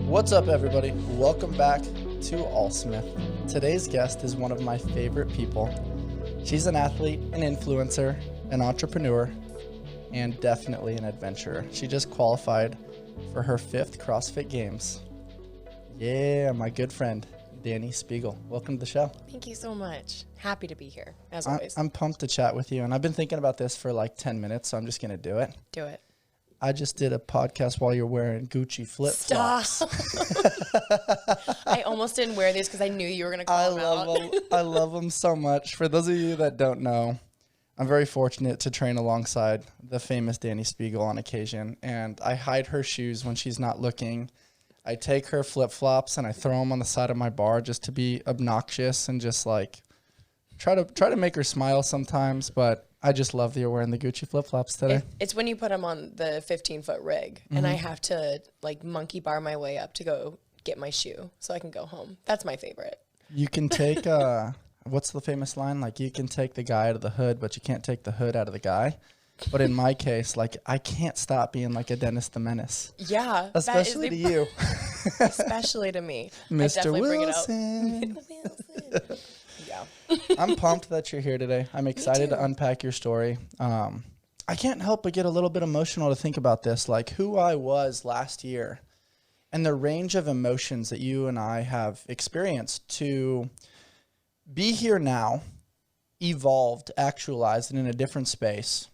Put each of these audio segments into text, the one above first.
What's up, everybody? Welcome back to AllSmith. Today's guest is one of my favorite people. She's an athlete, an influencer, an entrepreneur, and definitely an adventurer. She just qualified for her 5th CrossFit Games. Yeah, my good friend, Dani Speegle. Welcome to the show. Thank you so much. Happy to be here, as always. I'm pumped to chat with you, and I've been thinking about this for like 10 minutes, so I'm just going to do it. Do it. I just did a podcast while you're wearing Gucci flip-flops. Stop. I almost didn't wear these because I knew you were going to call them out. I love them so much. For those of you that don't know, I'm very fortunate to train alongside the famous Dani Speegle on occasion, and I hide her shoes when she's not looking. I take her flip-flops and I throw them on the side of my bar just to be obnoxious and just like try to make her smile sometimes, but I just love that you're wearing the Gucci flip-flops today. It's when you put them on the 15-foot rig, and I have to like monkey bar my way up to go get my shoe so I can go home. That's my favorite. You can take, what's the famous line? Like, you can take the guy out of the hood, but you can't take the hood out of the guy. But in my case, like, I can't stop being like a Dennis the Menace. Yeah. Especially to you. Especially to me. Mr. Wilson. Yeah. I'm pumped that you're here today. I'm excited to unpack your story. I can't help but get a little bit emotional to think about this, like who I was last year and the range of emotions that you and I have experienced to be here now, evolved, actualized, and in a different space.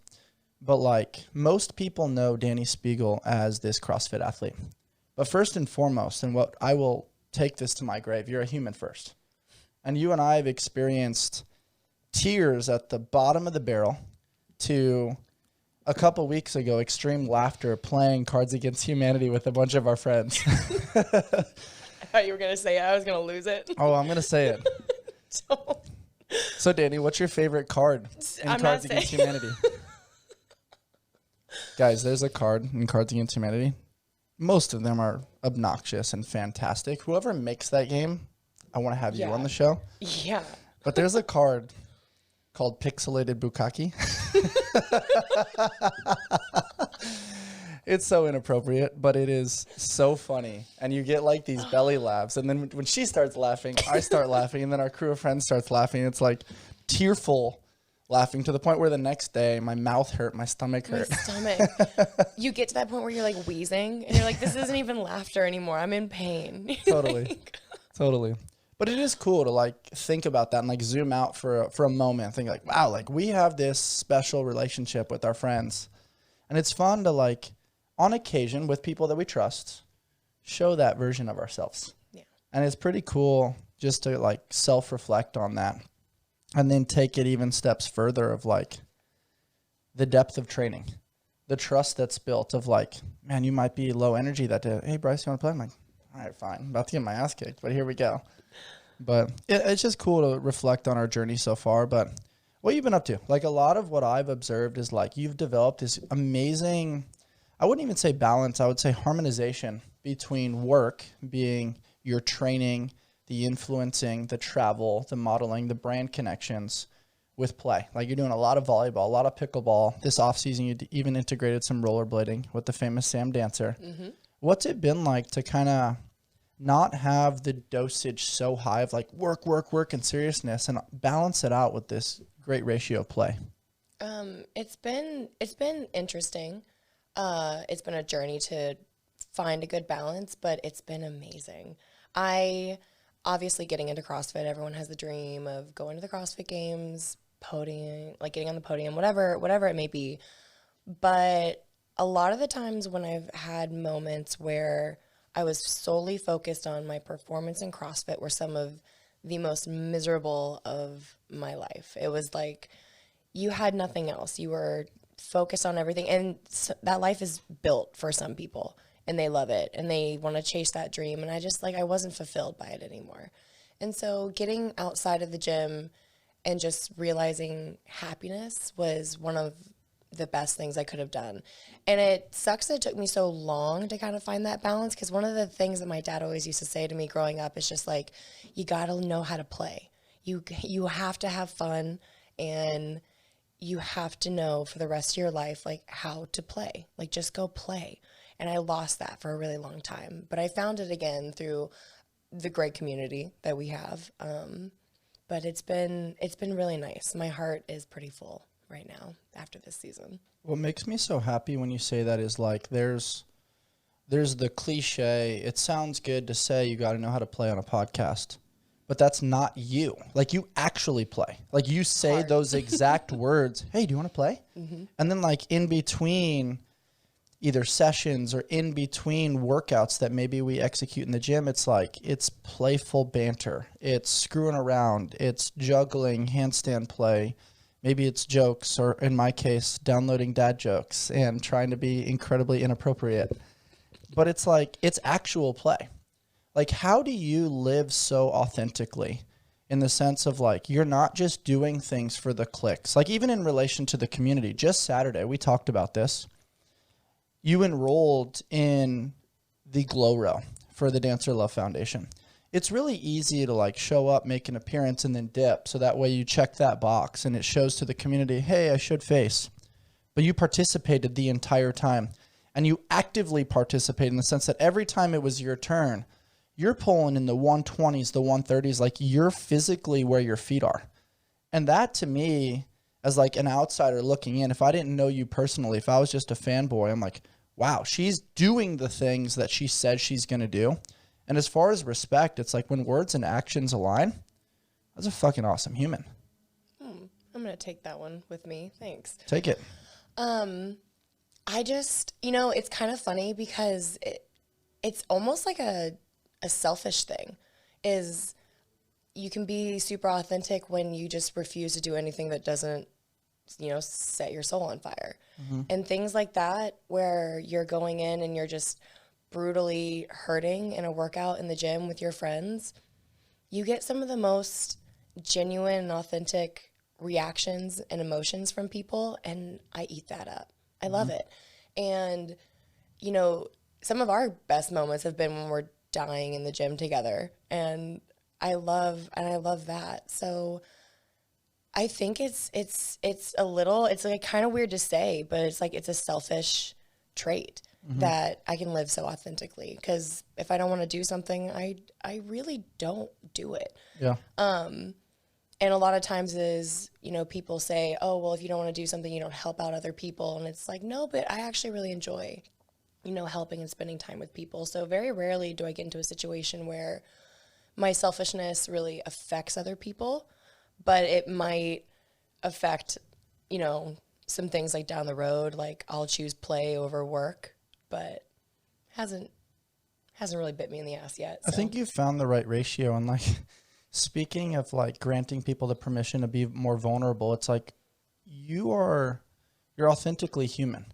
But like most people know Dani Speegle as this CrossFit athlete. But first and foremost, and what I will take this to my grave, you're a human first. And you and I have experienced tears at the bottom of the barrel to a couple weeks ago, extreme laughter playing Cards Against Humanity with a bunch of our friends. I thought you were going to say it. I was going to lose it. Oh, I'm going to say it. So, Dani, what's your favorite card in Cards Against Humanity? Guys, there's a card in Cards Against Humanity. Most of them are obnoxious and fantastic. Whoever makes that game, I want to have you on the show. Yeah. But there's a card called Pixelated Bukkake. It's so inappropriate, but it is so funny. And you get like these belly laughs. And then when she starts laughing, I start laughing. And then our crew of friends starts laughing. It's like tearful laughing to the point where the next day my mouth hurt, my stomach hurt. You get to that point where you're like wheezing and you're like, this isn't even laughter anymore. I'm in pain. Totally. But it is cool to like think about that and like zoom out for a moment and think like, wow, like we have this special relationship with our friends. And it's fun to like, on occasion with people that we trust, show that version of ourselves. Yeah. And it's pretty cool just to like self-reflect on that and then take it even steps further of like the depth of training, the trust that's built of like, man, you might be low energy that day. Hey, Bryce, you want to play? I'm like, all right, fine. I'm about to get my ass kicked, but here we go. But it's just cool to reflect on our journey so far. But what you've been up to, like a lot of what I've observed is like you've developed this amazing, I wouldn't even say balance, I would say harmonization between work being your training, the influencing, the travel, the modeling, the brand connections with play. Like you're doing a lot of volleyball, a lot of pickleball. This offseason, you even integrated some rollerblading with the famous Sam Dancer. Mm-hmm. What's it been like to kind of not have the dosage so high of like work, and seriousness and balance it out with this great ratio of play? It's been interesting. It's been a journey to find a good balance, but it's been amazing. Obviously getting into CrossFit, everyone has the dream of going to the CrossFit Games, podium, like getting on the podium, whatever it may be. But a lot of the times when I've had moments where I was solely focused on my performance in CrossFit were some of the most miserable of my life. It was like you had nothing else. You were focused on everything. And that life is built for some people and they love it and they want to chase that dream. And I wasn't fulfilled by it anymore. And so getting outside of the gym and just realizing happiness was one of the best things I could have done. And it sucks that it took me so long to kind of find that balance, because one of the things that my dad always used to say to me growing up is just like, you got to know how to play. You have to have fun, and you have to know for the rest of your life, like, how to play. Like, just go play. And I lost that for a really long time. But I found it again through the great community that we have. But it's been really nice. My heart is pretty full right now after this season. What makes me so happy when you say that is like there's the cliche, it sounds good to say you got to know how to play on a podcast, but that's not you. Like you actually play. Like you say those exact words, hey, do you want to play? Mm-hmm. And then like in between either sessions or in between workouts that maybe we execute in the gym, it's like it's playful banter. It's screwing around. It's juggling handstand play. Maybe it's jokes, or in my case, downloading dad jokes and trying to be incredibly inappropriate. But it's like, it's actual play. Like, how do you live so authentically in the sense of like, you're not just doing things for the clicks? Like even in relation to the community, just Saturday, we talked about this. You enrolled in the Glow Row for the Dancer Love Foundation. It's really easy to like show up, make an appearance, and then dip. So that way you check that box and it shows to the community, hey, I should face. But you participated the entire time. And you actively participate in the sense that every time it was your turn, you're pulling in the 120s, the 130s, like you're physically where your feet are. And that to me, as like an outsider looking in, if I didn't know you personally, if I was just a fanboy, I'm like, wow, she's doing the things that she said she's going to do. And as far as respect, it's like when words and actions align, that's a fucking awesome human. I'm going to take that one with me. Thanks. Take it. I just, it's kind of funny because it's almost like a selfish thing is you can be super authentic when you just refuse to do anything that doesn't, set your soul on fire. Mm-hmm. And things like that where you're going in and you're just brutally hurting in a workout in the gym with your friends, you get some of the most genuine and authentic reactions and emotions from people, and I eat that up. I love it. And, some of our best moments have been when we're dying in the gym together, and I love that. So I think it's like kind of weird to say, but it's like it's a selfish trait that I can live so authentically, because if I don't want to do something, I really don't do it. Yeah. And a lot of times is, people say, oh, well, if you don't want to do something, you don't help out other people. And it's like, no, but I actually really enjoy, helping and spending time with people. So very rarely do I get into a situation where my selfishness really affects other people, but it might affect, some things like down the road, like I'll choose play over work, but hasn't really bit me in the ass yet. So. I think you found the right ratio. And like, speaking of like granting people the permission to be more vulnerable, it's like you're authentically human.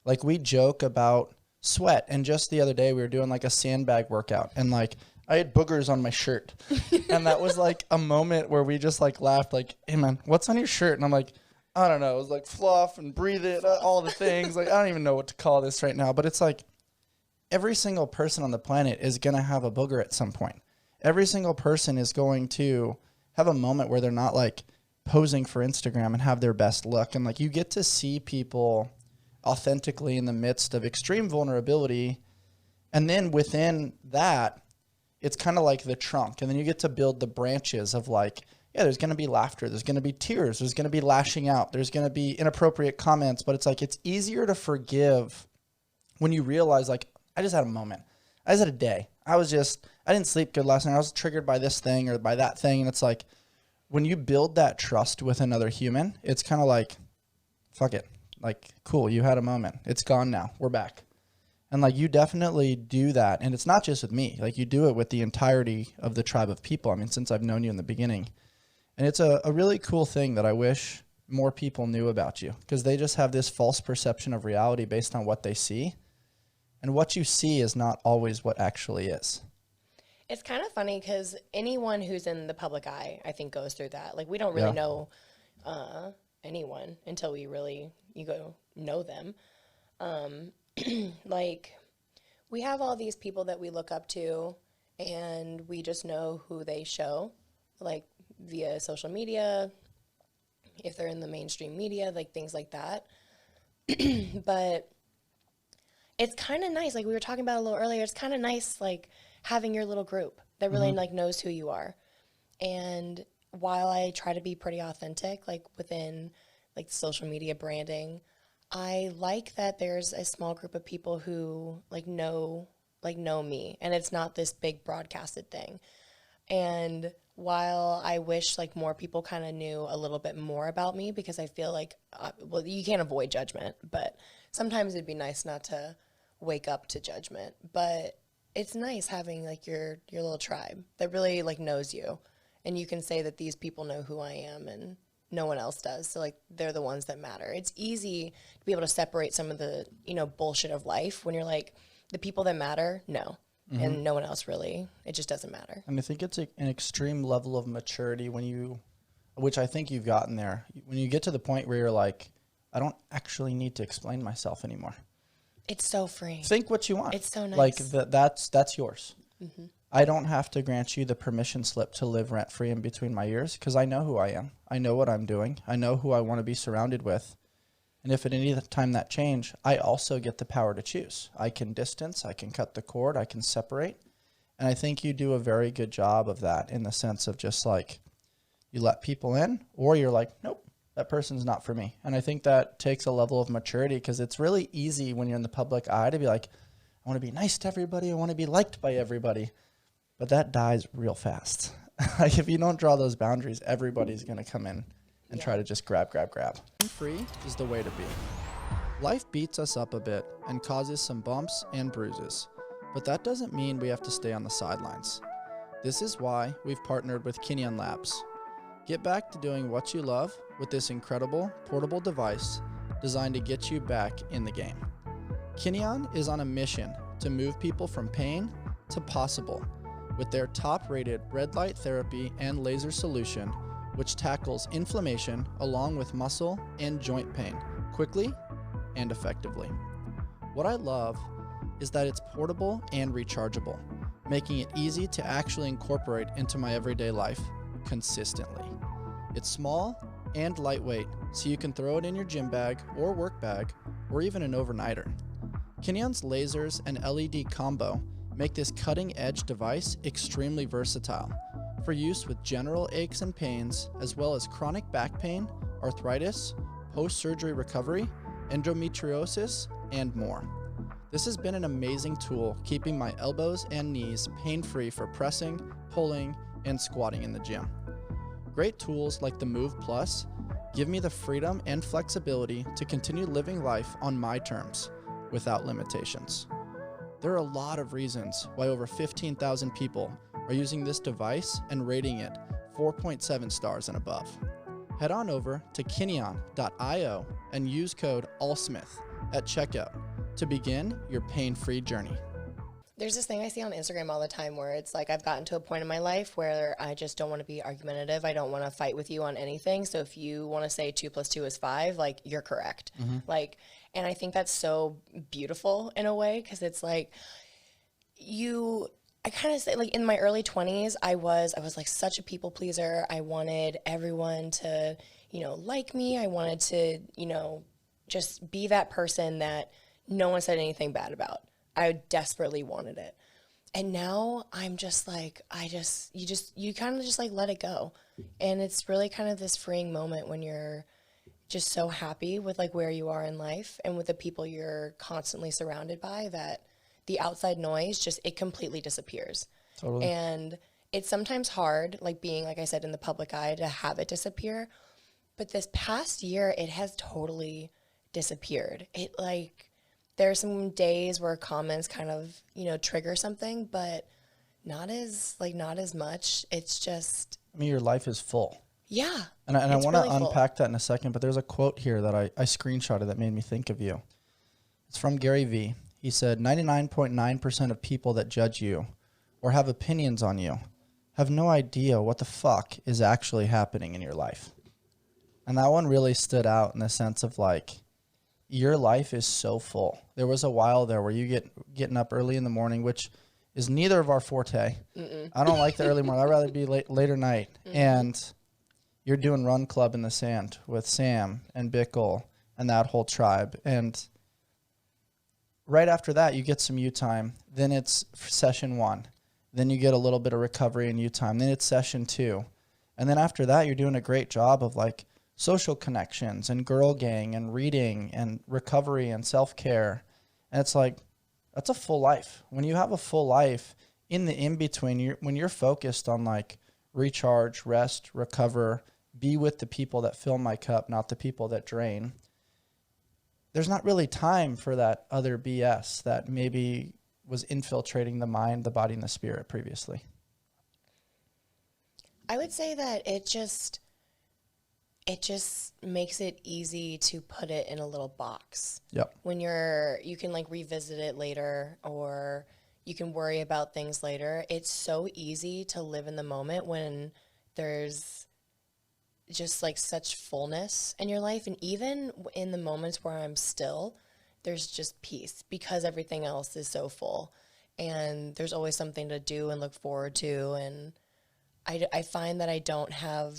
Like we joke about sweat, and just the other day we were doing like a sandbag workout, and like I had boogers on my shirt. And that was like a moment where we just like laughed, like, hey man, what's on your shirt? And I'm like, I don't know. It was like fluff and breathe it, all the things. Like, I don't even know what to call this right now. But it's like every single person on the planet is going to have a booger at some point. Every single person is going to have a moment where they're not like posing for Instagram and have their best look. And like you get to see people authentically in the midst of extreme vulnerability. And then within that, it's kind of like the trunk. And then you get to build the branches of like, yeah, there's going to be laughter. There's going to be tears. There's going to be lashing out. There's going to be inappropriate comments. But it's like it's easier to forgive when you realize, like, I just had a moment. I just had a day. I didn't sleep good last night. I was triggered by this thing or by that thing. And it's like when you build that trust with another human, it's kind of like, fuck it. Like, cool, you had a moment. It's gone now. We're back. And like you definitely do that. And it's not just with me. Like you do it with the entirety of the tribe of people. I mean, since I've known you in the beginning. And it's a really cool thing that I wish more people knew about you, because they just have this false perception of reality based on what they see. And what you see is not always what actually is. It's kind of funny because anyone who's in the public eye, I think, goes through that. Like, we don't really know anyone until we really, know them. Like, we have all these people that we look up to, and we just know who they show, like, via social media, if they're in the mainstream media, like, things like that. But it's kind of nice. Like we were talking about a little earlier, it's kind of nice, like having your little group that really like knows who you are. And while I try to be pretty authentic, like within like social media branding, I like that there's a small group of people who know me, and it's not this big broadcasted thing. And while I wish like more people kind of knew a little bit more about me, because I feel like, well, you can't avoid judgment, but sometimes it'd be nice not to wake up to judgment. But it's nice having like your little tribe that really like knows you, and you can say that these people know who I am and no one else does. So like they're the ones that matter. It's easy to be able to separate some of the, bullshit of life when you're like, the people that matter, no. And no one else really, it just doesn't matter. And I think it's an extreme level of maturity which I think you've gotten there, when you get to the point where you're like, I don't actually need to explain myself anymore. It's so freeing. Think what you want. It's so nice. Like that's yours. I don't have to grant you the permission slip to live rent free in between my ears, because I know who I am. I know what I'm doing. I know who I want to be surrounded with. And if at any time that change, I also get the power to choose. I can distance, I can cut the cord, I can separate. And I think you do a very good job of that, in the sense of just like, you let people in, or you're like, nope, that person's not for me. And I think that takes a level of maturity, because it's really easy when you're in the public eye to be like, I want to be nice to everybody, I want to be liked by everybody. But that dies real fast. Like if you don't draw those boundaries, everybody's going to come in and try to just grab. Free is the way to be. Life beats us up a bit and causes some bumps and bruises, but that doesn't mean we have to stay on the sidelines. This is why we've partnered with Kinyan Labs. Get back to doing what you love with this incredible portable device designed to get you back in the game. Kinyan is on a mission to move people from pain to possible with their top-rated red light therapy and laser solution, which tackles inflammation along with muscle and joint pain quickly and effectively. What I love is that it's portable and rechargeable, making it easy to actually incorporate into my everyday life consistently. It's small and lightweight, so you can throw it in your gym bag or work bag, or even an overnighter. Kinyan's lasers and LED combo make this cutting-edge device extremely versatile for use with general aches and pains, as well as chronic back pain, arthritis, post-surgery recovery, endometriosis, and more. This has been an amazing tool keeping my elbows and knees pain-free for pressing, pulling, and squatting in the gym. Great tools like the Move Plus give me the freedom and flexibility to continue living life on my terms without limitations. There are a lot of reasons why over 15,000 people are using this device and rating it 4.7 stars and above. Head on over to kinyan.io and use code AllSmith at checkout to begin your pain-free journey. There's this thing I see on Instagram all the time where it's like, I've gotten to a point in my life where I just don't want to be argumentative. I don't want to fight with you on anything. So if you want to say 2 + 2 is 5, like, you're correct. And I think that's so beautiful in a way, because it's like I kind of say, like, in my early 20s, I was like such a people pleaser. I wanted everyone to, like me. I wanted to, just be that person that no one said anything bad about. I desperately wanted it. And now I'm just like, you kind of just like let it go. And it's really kind of this freeing moment when you're just so happy with like where you are in life and with the people you're constantly surrounded by, that the outside noise it completely disappears. Totally. And it's sometimes hard, like being, like I said, in the public eye, to have it disappear. But this past year, it has totally disappeared. There are some days where comments kind of, trigger something, but not as much. It's just, your life is full. Yeah. And I want to unpack that in a second, but there's a quote here that I screenshotted that made me think of you. It's from Gary Vee. He said, 99.9% of people that judge you or have opinions on you have no idea what the fuck is actually happening in your life. And that one really stood out in the sense of like, your life is so full. There was a while there where you getting up early in the morning, which is neither of our forte. I don't like the early morning. I'd rather be later night. And you're doing Run Club in the Sand with Sam and Bickle and that whole tribe. And right after that, you get some U time. Then it's session 1. Then you get a little bit of recovery and U time. Then it's session 2. And then after that, you're doing a great job of like social connections and girl gang and reading and recovery and self-care. And it's like, that's a full life. When you have a full life, in the in-between, when you're focused on like recharge, rest, recover, be with the people that fill my cup, not the people that drain, there's not really time for that other BS that maybe was infiltrating the mind, the body, and the spirit previously. I would say that it just makes it easy to put it in a little box. Yep. When you can like revisit it later, or you can worry about things later. It's so easy to live in the moment when there's just like such fullness in your life. And even in the moments where I'm still, there's just peace because everything else is so full. And there's always something to do and look forward to. And I find that I don't have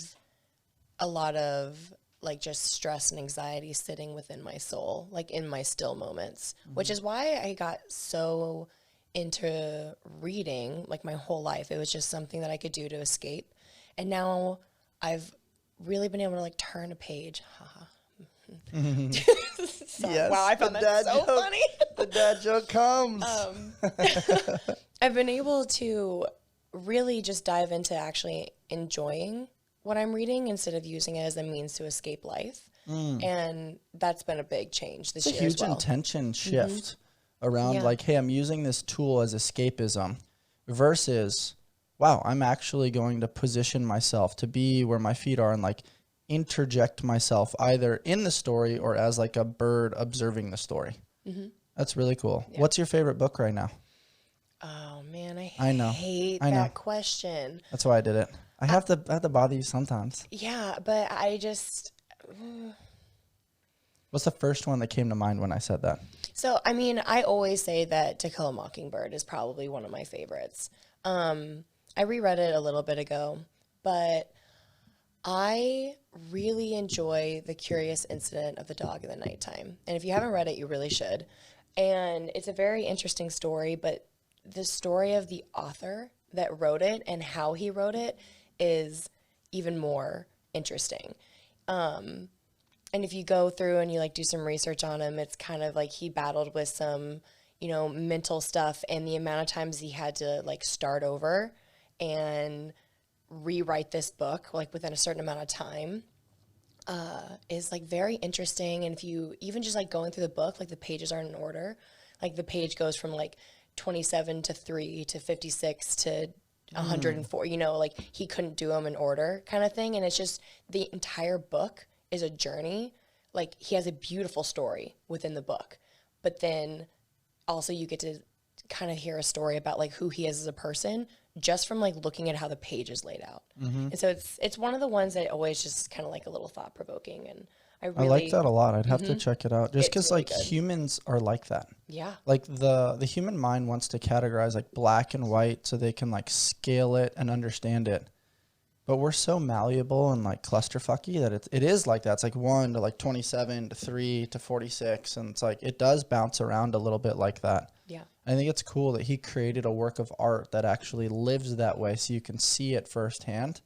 a lot of like just stress and anxiety sitting within my soul, like in my still moments, which is why I got so into reading like my whole life. It was just something that I could do to escape. And now I've really been able to like turn a page. So, Yes, wow, I found that so funny. The dad joke comes. I've been able to really just dive into actually enjoying what I'm reading instead of using it as a means to escape life. And that's been a big change this year as well. It's a huge intention shift around like, hey, I'm using this tool as escapism versus, wow, I'm actually going to position myself to be where my feet are and like interject myself either in the story or as like a bird observing the story. That's really cool. Yeah. What's your favorite book right now? Oh man, I hate that question. That's why I did it. I have to bother you sometimes. Yeah, but I just... What's the first one that came to mind when I said that? So, I mean, I always say that To Kill a Mockingbird is probably one of my favorites. I reread it a little bit ago, but I really enjoy The Curious Incident of the Dog in the Nighttime. And if you haven't read it, you really should. And it's a very interesting story, but the story of the author that wrote it and how he wrote it is even more interesting. And if you go through and you like do some research on him, it's kind of like he battled with some, mental stuff, and the amount of times he had to like start over and rewrite this book like within a certain amount of time is like very interesting. And if you even just like going through the book, like the pages aren't in order. Like the page goes from like 27 to 3 to 56 to 104, like he couldn't do them in order kind of thing. And it's just the entire book is a journey. Like he has a beautiful story within the book, but then also you get to kind of hear a story about like who he is as a person just from like looking at how the page is laid out. And so it's one of the ones that always just kind of like a little thought provoking. And I like that a lot. I'd have to check it out just because really like good. humans are like that. Yeah. Like the human mind wants to categorize like black and white so they can like scale it and understand it. But we're so malleable and like clusterfucky that it is like that. It's like 1 to like 27 to 3 to 46. And it's like, it does bounce around a little bit like that. Yeah. I think it's cool that he created a work of art that actually lives that way so you can see it firsthand.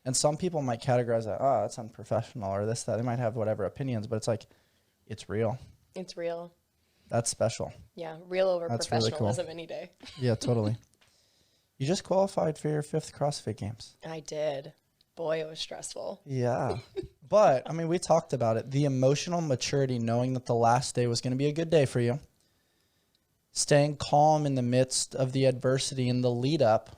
And some people might categorize that, oh, that's unprofessional or this, that. They might have whatever opinions, but it's like, it's real. It's real. That's special. Yeah. Real over That's professionalism really cool. any day. Yeah, totally. You just qualified for your 5th CrossFit Games. I did. Boy, it was stressful. Yeah. But, I mean, we talked about it. The emotional maturity, knowing that the last day was going to be a good day for you. Staying calm in the midst of the adversity and the lead up.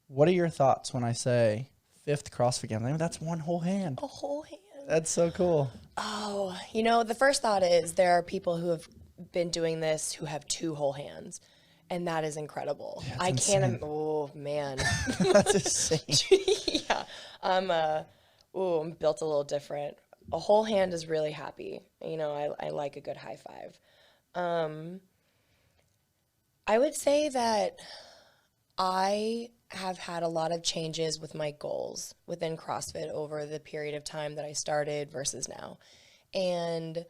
What are your thoughts when I say 5th CrossFit Games? I mean, that's one whole hand. A whole hand. That's so cool. Oh, the first thought is there are people who have been doing this who have 2 whole hands. And that is incredible. Yeah, I can't. Oh man, that's insane. Yeah, I'm built a little different. A whole hand is really happy. I like a good high five. I would say that I have had a lot of changes with my goals within CrossFit over the period of time that I started versus now, and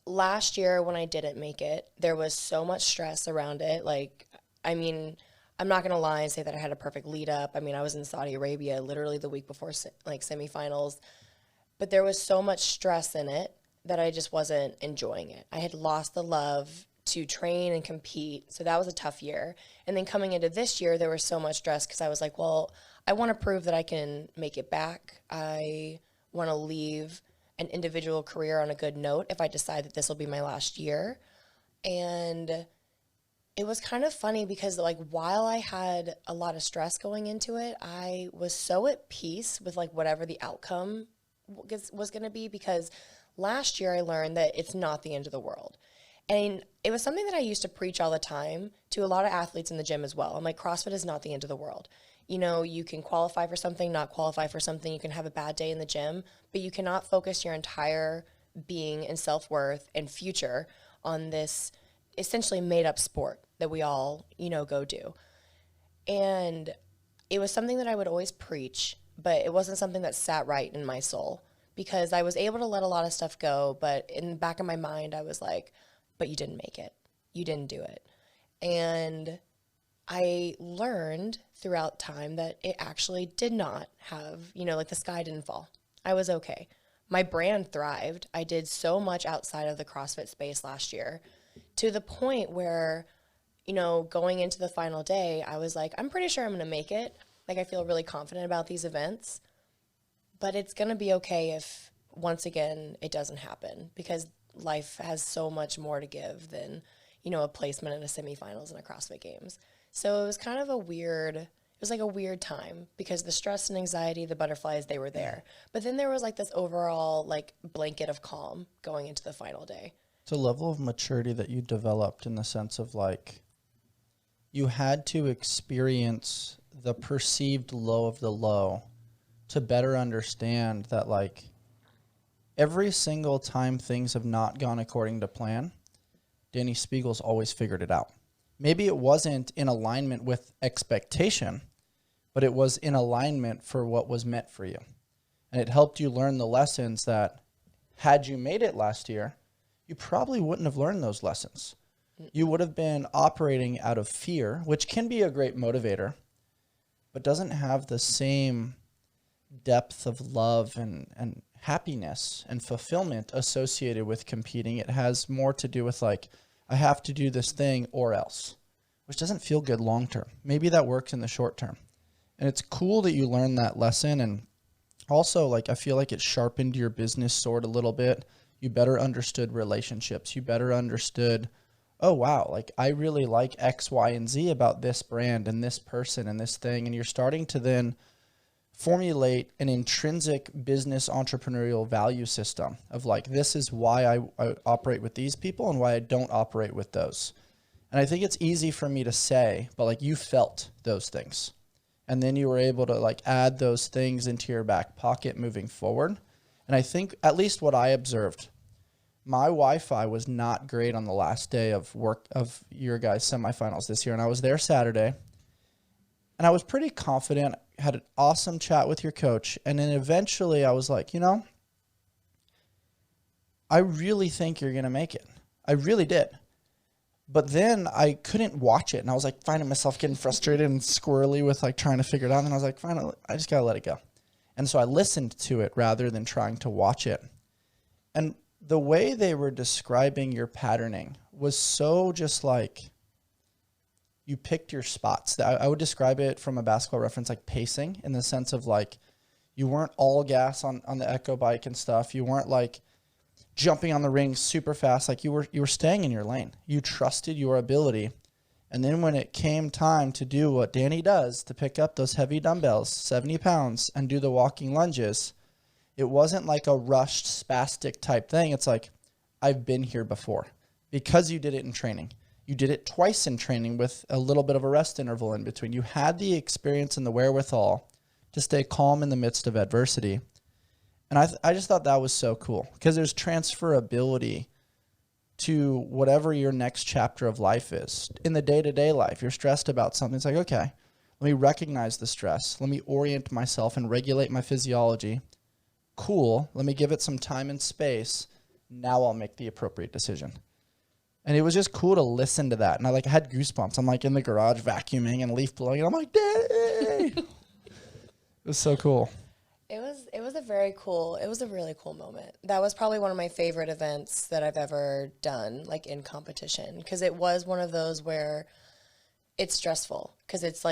last year when I didn't make it, there was so much stress around it. Like, I mean, I'm not going to lie and say that I had a perfect lead up. I mean, I was in Saudi Arabia literally the week before like semifinals, but there was so much stress in it that I just wasn't enjoying it. I had lost the love to train and compete. So that was a tough year. And then coming into this year, there was so much stress because I was like, well, I want to prove that I can make it back. I want to leave an individual career on a good note if I decide that this will be my last year. And it was kind of funny because like while I had a lot of stress going into it, I was so at peace with like whatever the outcome was going to be, because last year I learned that it's not the end of the world. And it was something that I used to preach all the time to a lot of athletes in the gym as well. I'm like, CrossFit is not the end of the world. You know, you can qualify for something, not qualify for something. You can have a bad day in the gym, but you cannot focus your entire being and self-worth and future on this essentially made up sport that we all, you know, go do. And it was something that I would always preach, but it wasn't something that sat right in my soul because I was able to let a lot of stuff go. But in the back of my mind, I was like, but you didn't make it. You didn't do it. And I learned throughout time that it actually did not have, you know, like the sky didn't fall. I was okay. My brand thrived. I did so much outside of the CrossFit space last year to the point where, you know, going into the final day, I was like, I'm pretty sure I'm going to make it. Like, I feel really confident about these events, but it's going to be okay if once again, it doesn't happen because life has so much more to give than, you know, a placement in a semifinals in a CrossFit Games. So it was kind of it was like a weird time because the stress and anxiety, the butterflies, they were there. But then there was like this overall like blanket of calm going into the final day. It's a level of maturity that you developed in the sense of like you had to experience the perceived low of the low to better understand that like every single time things have not gone according to plan, Dani Speegle's always figured it out. Maybe it wasn't in alignment with expectation, but it was in alignment for what was meant for you. And it helped you learn the lessons that had you made it last year, you probably wouldn't have learned those lessons. You would have been operating out of fear, which can be a great motivator, but doesn't have the same depth of love and happiness and fulfillment associated with competing. It has more to do with like, I have to do this thing or else, which doesn't feel good long term. Maybe that works in the short term. And it's cool that you learned that lesson. And also, like, I feel like it sharpened your business sword a little bit. You better understood relationships. You better understood, oh, wow, like I really like X, Y, and Z about this brand and this person and this thing. And you're starting to then formulate an intrinsic business entrepreneurial value system of like, this is why I operate with these people and why I don't operate with those. And I think it's easy for me to say, but like you felt those things. And then you were able to like add those things into your back pocket moving forward. And I think at least what I observed, my Wi-Fi was not great on the last day of work of your guys' semifinals this year. And I was there Saturday and I was pretty confident, had an awesome chat with your coach. And then eventually I was like, you know, I really think you're going to make it. I really did. But then I couldn't watch it. And I was like finding myself getting frustrated and squirrely with like trying to figure it out. And I was like, fine, I just got to let it go. And so I listened to it rather than trying to watch it. And the way they were describing your patterning was so just like, you picked your spots. I would describe it from a basketball reference like pacing, in the sense of like you weren't all gas on the Echo bike and stuff. You weren't like jumping on the ring super fast. Like you were staying in your lane. You trusted your ability. And then when it came time to do what Dani does, to pick up those heavy dumbbells, 70 pounds, and do the walking lunges, it wasn't like a rushed spastic type thing. It's like, I've been here before because you did it in training. You did it twice in training with a little bit of a rest interval in between. You had the experience and the wherewithal to stay calm in the midst of adversity. And I just thought that was so cool because there's transferability to whatever your next chapter of life is. In the day-to-day life, you're stressed about something. It's like, okay, let me recognize the stress. Let me orient myself and regulate my physiology. Cool. Let me give it some time and space. Now I'll make the appropriate decision. And it was just cool to listen to that. And I had goosebumps. I'm in the garage vacuuming and leaf blowing. And I'm like, Daddy! It was so cool. It was a really cool moment. That was probably one of my favorite events that I've ever done, in competition. Because it was one of those where it's stressful. Because it's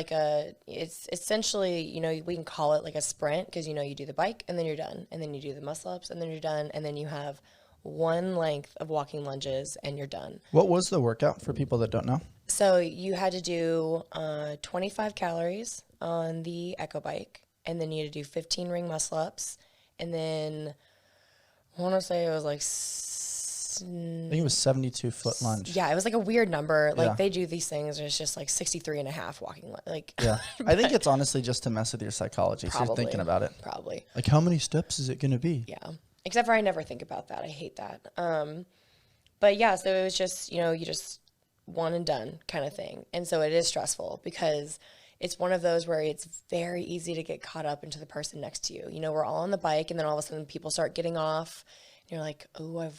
it's essentially, we can call it a sprint. Because, you do the bike and then you're done. And then you do the muscle ups and then you're done. And then you have one length of walking lunges and you're done. What was the workout for people that don't know? So you had to do 25 calories on the Echo bike, and then you had to do 15 ring muscle ups, and then I want to say it was I think it was 72 foot lunge. Yeah, it was a weird number. They do these things, and it's just 63 and a half walking. Yeah, I think it's honestly just to mess with your psychology. Probably, so you're thinking about it. Probably. How many steps is it going to be? Yeah. Except for I never think about that. I hate that. But yeah, so it was just, you just one and done kind of thing. And so it is stressful because it's one of those where it's very easy to get caught up into the person next to you. We're all on the bike and then all of a sudden people start getting off and you're like, oh,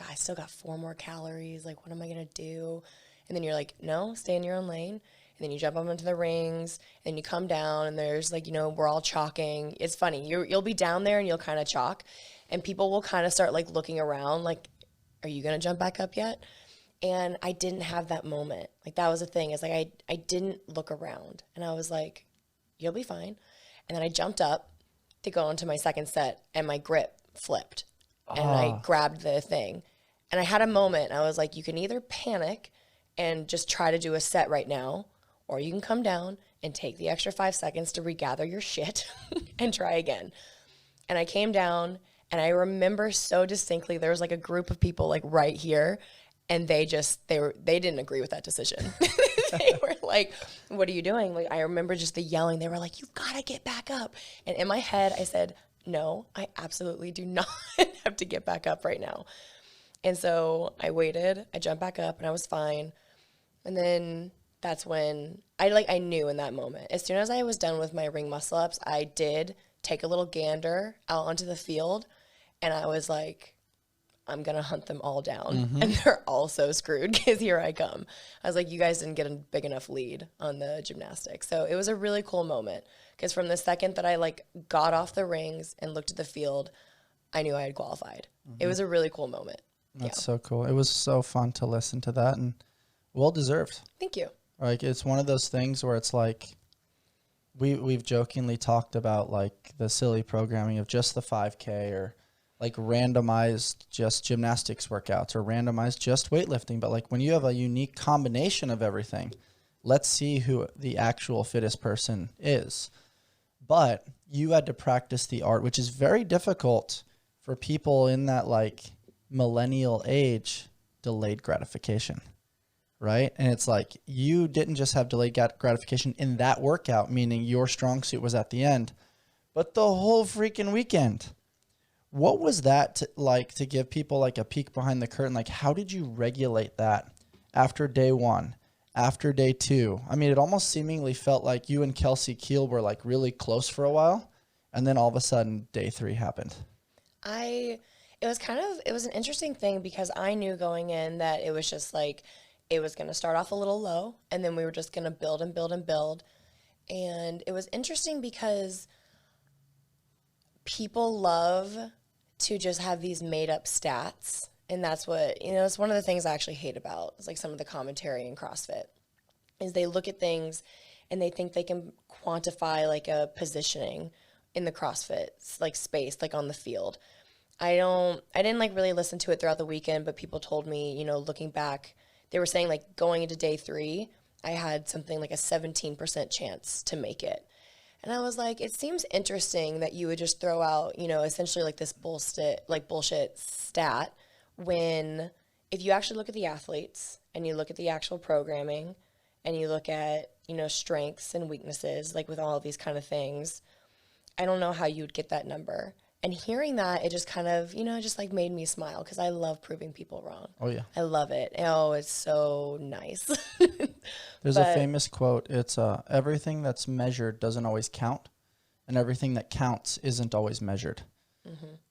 I still got 4 more calories. What am I going to do? And then you're like, no, stay in your own lane. And then you jump up into the rings and you come down and there's we're all chalking. It's funny. You'll be down there and you'll kind of chalk and people will kind of start looking around are you going to jump back up yet? And I didn't have that moment. That was the thing. It's I didn't look around and I was like, you'll be fine. And then I jumped up to go into my second set and my grip flipped and I grabbed the thing and I had a moment. I was like, you can either panic and just try to do a set right now, or you can come down and take the extra 5 seconds to regather your shit and try again. And I came down and I remember so distinctly, there was a group of people right here and they didn't agree with that decision. They were like, what are you doing? I remember just the yelling. They were like, you've got to get back up. And in my head, I said, no, I absolutely do not have to get back up right now. And so I waited, I jumped back up and I was fine. And then that's when I knew in that moment, as soon as I was done with my ring muscle ups, I did take a little gander out onto the field and I was like, I'm going to hunt them all down. Mm-hmm. And they're all so screwed because here I come. I was like, you guys didn't get a big enough lead on the gymnastics. So it was a really cool moment because from the second that I got off the rings and looked at the field, I knew I had qualified. Mm-hmm. It was a really cool moment. That's so cool. It was so fun to listen to that and well deserved. Thank you. It's one of those things where it's we've jokingly talked about the silly programming of just the 5K or randomized just gymnastics workouts or randomized just weightlifting. But when you have a unique combination of everything, let's see who the actual fittest person is. But you had to practice the art, which is very difficult for people in that millennial age, delayed gratification. Right? And it's you didn't just have delayed gratification in that workout, meaning your strong suit was at the end, but the whole freaking weekend. What was that to give people a peek behind the curtain? How did you regulate that after day 1, after day 2? I mean, it almost seemingly felt like you and Kelsey Keel were really close for a while. And then all of a sudden day 3 happened. It was an interesting thing because I knew going in that it was just it was going to start off a little low, and then we were just going to build and build and build. And it was interesting because people love to just have these made-up stats, and that's what, it's one of the things I actually hate about. It's some of the commentary in CrossFit is they look at things and they think they can quantify a positioning in the CrossFit space, on the field. I didn't really listen to it throughout the weekend, but people told me, looking back, they were saying going into day 3, I had something a 17% chance to make it. And I was like, it seems interesting that you would just throw out, essentially this bullshit stat when if you actually look at the athletes and you look at the actual programming and you look at, strengths and weaknesses, with all of these kind of things, I don't know how you would get that number. And hearing that, it just kind of, just made me smile because I love proving people wrong. Oh, yeah. I love it. Oh, it's so nice. There's a famous quote. It's everything that's measured doesn't always count, and everything that counts isn't always measured.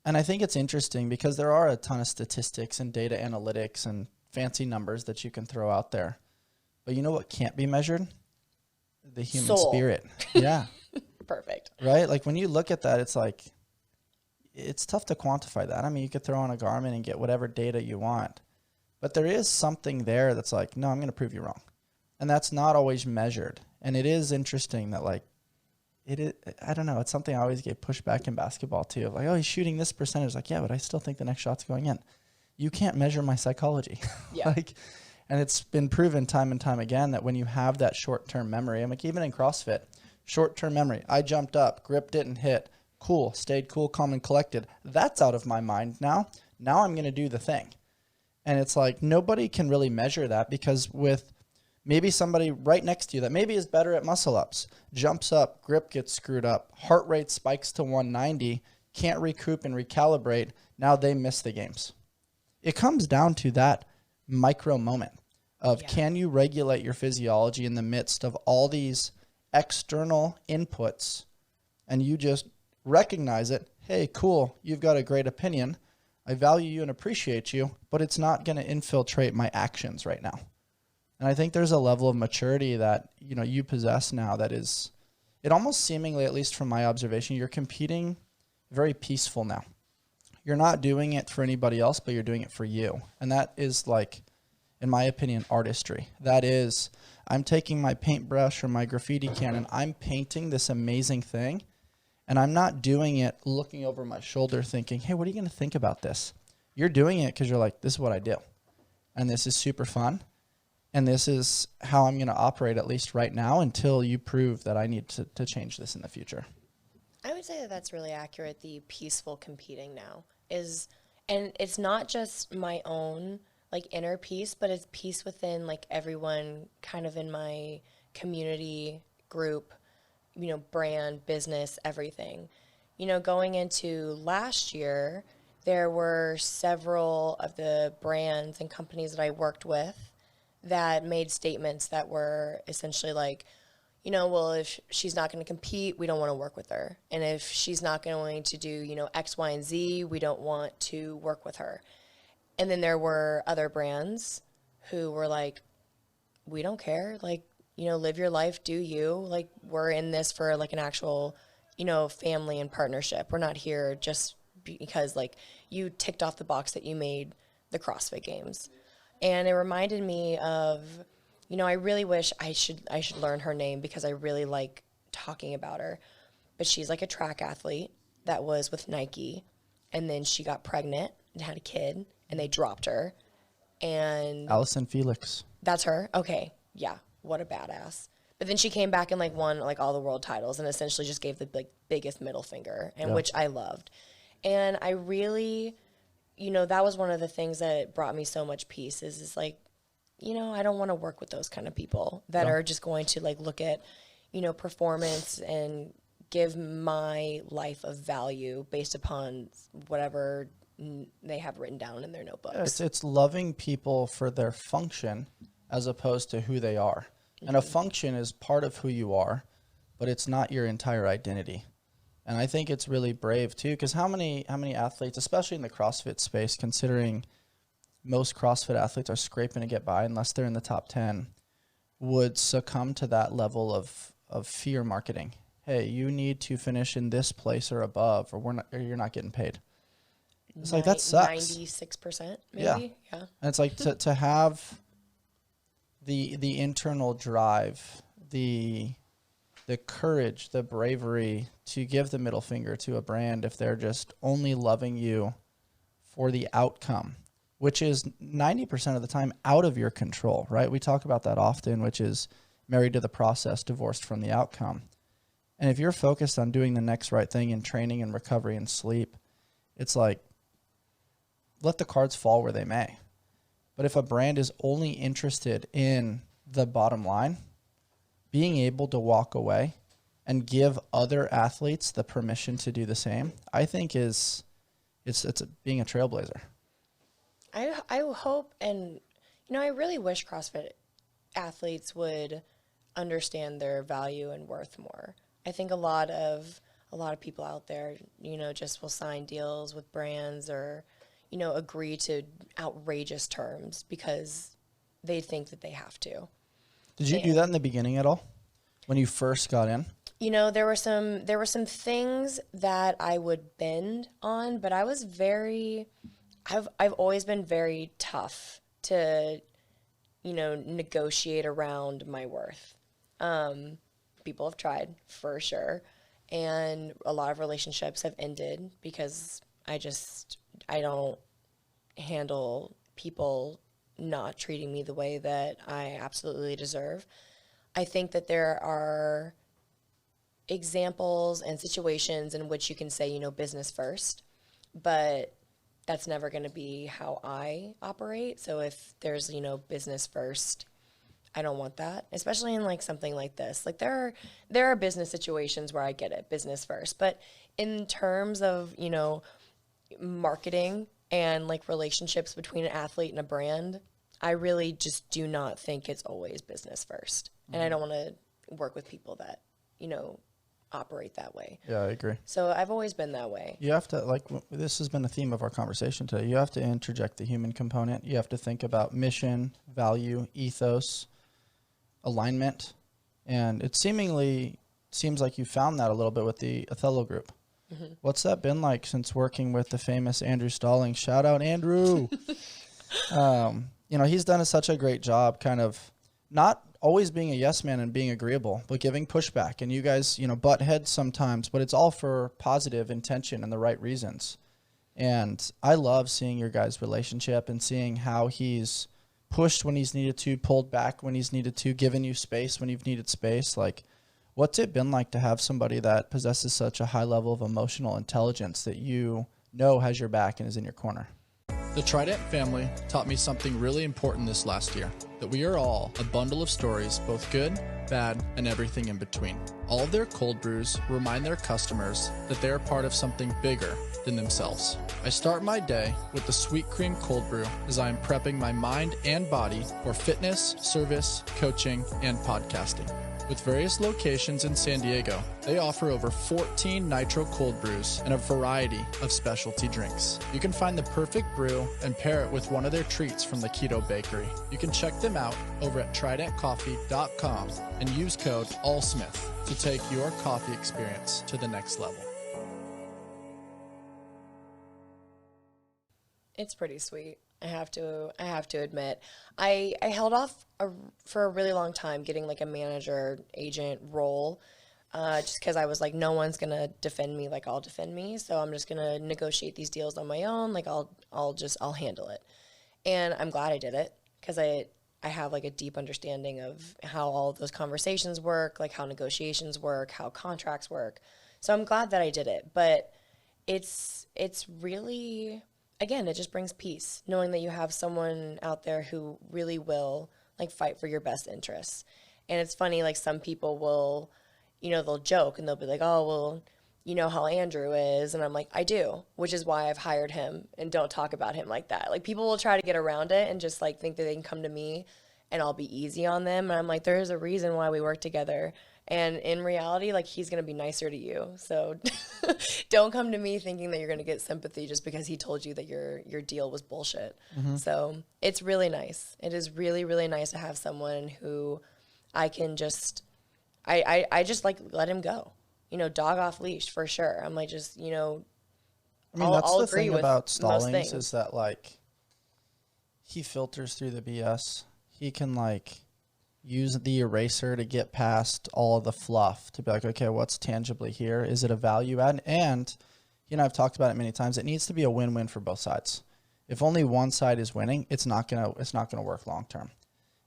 And I think it's interesting because there are a ton of statistics and data analytics and fancy numbers that you can throw out there. But you know what can't be measured? The human spirit. Yeah. Perfect. Right? Like when you look at that, it's like, it's tough to quantify that. I mean, you could throw on a Garmin and get whatever data you want. But there is something there that's like, no, I'm going to prove you wrong. And that's not always measured. And it is interesting that like, I don't know. It's something I always get pushed back in basketball too. Like, oh, he's shooting this percentage. Like, yeah, but I still think the next shot's going in. You can't measure my psychology. Yeah. Like, and it's been proven time and time again that when you have that short-term memory, I'm like, even in CrossFit, short-term memory, I jumped up, grip didn't hit, cool, stayed cool, calm, and collected. That's out of my mind now. Now I'm going to do the thing. And it's like, nobody can really measure that because with maybe somebody right next to you that maybe is better at muscle ups, jumps up, grip gets screwed up, heart rate spikes to 190, can't recoup and recalibrate. Now they miss the games. It comes down to that micro moment of can you regulate your physiology in the midst of all these external inputs, and you just recognize it. Hey, cool. You've got a great opinion. I value you and appreciate you, but it's not going to infiltrate my actions right now. And I think there's a level of maturity that, you know, you possess now that is, it almost seemingly, at least from my observation, you're competing very peaceful now. You're not doing it for anybody else, but you're doing it for you. And that is like, in my opinion, artistry. That is, I'm taking my paintbrush or my graffiti can and I'm painting this amazing thing. And I'm not doing it looking over my shoulder thinking, hey, what are you going to think about this? You're doing it because you're like, this is what I do. And this is super fun. And this is how I'm going to operate, at least right now, until you prove that I need to change this in the future. I would say that that's really accurate. The peaceful competing now is, and it's not just my own like inner peace, but it's peace within like everyone kind of in my community group, you know, brand, business, everything. You know, going into last year, there were several of the brands and companies that I worked with that made statements that were essentially like, you know, well, if she's not going to compete, we don't want to work with her. And if she's not going to do, you know, X, Y, and Z, we don't want to work with her. And then there were other brands who were like, we don't care. Like, you know, live your life, do you. Like, we're in this for like an actual, you know, family and partnership. We're not here just because like you ticked off the box that you made the CrossFit Games. And it reminded me of, you know, I really wish I should learn her name because I really like talking about her. But she's like a track athlete that was with Nike, and then she got pregnant and had a kid, and they dropped her. And Allison Felix. That's her? Okay. Yeah. What a badass. But then she came back and like won like all the world titles and essentially just gave the like biggest middle finger, and which I loved. And I really, you know, that was one of the things that brought me so much peace is like, you know, I don't want to work with those kind of people that are just going to like look at, you know, performance and give my life of value based upon whatever they have written down in their notebooks. It's loving people for their function as opposed to who they are. And a function is part of who you are, but it's not your entire identity. And I think it's really brave too, because how many athletes, especially in the CrossFit space, considering most CrossFit athletes are scraping to get by unless they're in the top 10, would succumb to that level of fear marketing. Hey, you need to finish in this place or above, or you're not getting paid. It's like, that sucks. 96%, maybe. Yeah. And it's like to have the internal drive, the courage, the bravery to give the middle finger to a brand if they're just only loving you for the outcome, which is 90% of the time out of your control, right? We talk about that often, which is married to the process, divorced from the outcome. And if you're focused on doing the next right thing in training and recovery and sleep, it's like, let the cards fall where they may. But if a brand is only interested in the bottom line, being able to walk away and give other athletes the permission to do the same, I think it's being a trailblazer. I hope, and you know, I really wish CrossFit athletes would understand their value and worth more. I think a lot of a lot of people out there, just will sign deals with brands or, agree to outrageous terms because they think that they have to. Did you do that in the beginning at all when you first got in? There were some things that I would bend on, but I've always been very tough to, negotiate around my worth. People have tried for sure. And a lot of relationships have ended because I don't handle people not treating me the way that I absolutely deserve. I think that there are examples and situations in which you can say, business first, but that's never going to be how I operate. So if there's, business first, I don't want that, especially in like something like this. Like there are business situations where I get it, business first, but in terms of, marketing and like relationships between an athlete and a brand, I really just do not think it's always business first. Mm-hmm. And I don't want to work with people that, operate that way. Yeah, I agree. So I've always been that way. You have to, this has been a theme of our conversation today. You have to interject the human component. You have to think about mission, value, ethos, alignment. And it seems like you found that a little bit with the Othello group. Mm-hmm. What's that been like since working with the famous Andrew Stallings? Shout out, Andrew. He's done such a great job kind of not always being a yes man and being agreeable, but giving pushback. And you guys, butt heads sometimes, but it's all for positive intention and the right reasons. And I love seeing your guys' relationship and seeing how he's pushed when he's needed to, pulled back when he's needed to, given you space when you've needed space. Like, what's it been like to have somebody that possesses such a high level of emotional intelligence that has your back and is in your corner? The Trident family taught me something really important this last year, that we are all a bundle of stories, both good, bad, and everything in between. All of their cold brews remind their customers that they are part of something bigger than themselves. I start my day with the Sweet Cream Cold Brew as I am prepping my mind and body for fitness, service, coaching, and podcasting. With various locations in San Diego, they offer over 14 nitro cold brews and a variety of specialty drinks. You can find the perfect brew and pair it with one of their treats from the Keto Bakery. You can check them out over at tridentcoffee.com and use code AllSmith to take your coffee experience to the next level. It's pretty sweet. I have to admit, I held off for a really long time getting like a manager agent role, just because I was like, no one's gonna defend me like I'll defend me, so I'm just gonna negotiate these deals on my own. Like I'll handle it, and I'm glad I did it because I have like a deep understanding of how all of those conversations work, like how negotiations work, how contracts work. So I'm glad that I did it, but it's really. Again, it just brings peace, knowing that you have someone out there who really will like fight for your best interests. And it's funny, like some people will, they'll joke and they'll be like, oh, well, you know how Andrew is. And I'm like, I do, which is why I've hired him and don't talk about him like that. Like people will try to get around it and just like think that they can come to me and I'll be easy on them. And I'm like, there's a reason why we work together. And in reality, like he's going to be nicer to you. So don't come to me thinking that you're going to get sympathy just because he told you that your deal was bullshit. Mm-hmm. So it's really nice. It is really, really nice to have someone who I can just, I just like let him go, dog off leash for sure. I'm like, just, that's the thing about Stallings is that like he filters through the BS. He can like use the eraser to get past all of the fluff to be like, okay, what's tangibly here? Is it a value add? And, I've talked about it many times. It needs to be a win-win for both sides. If only one side is winning, it's not gonna work long term.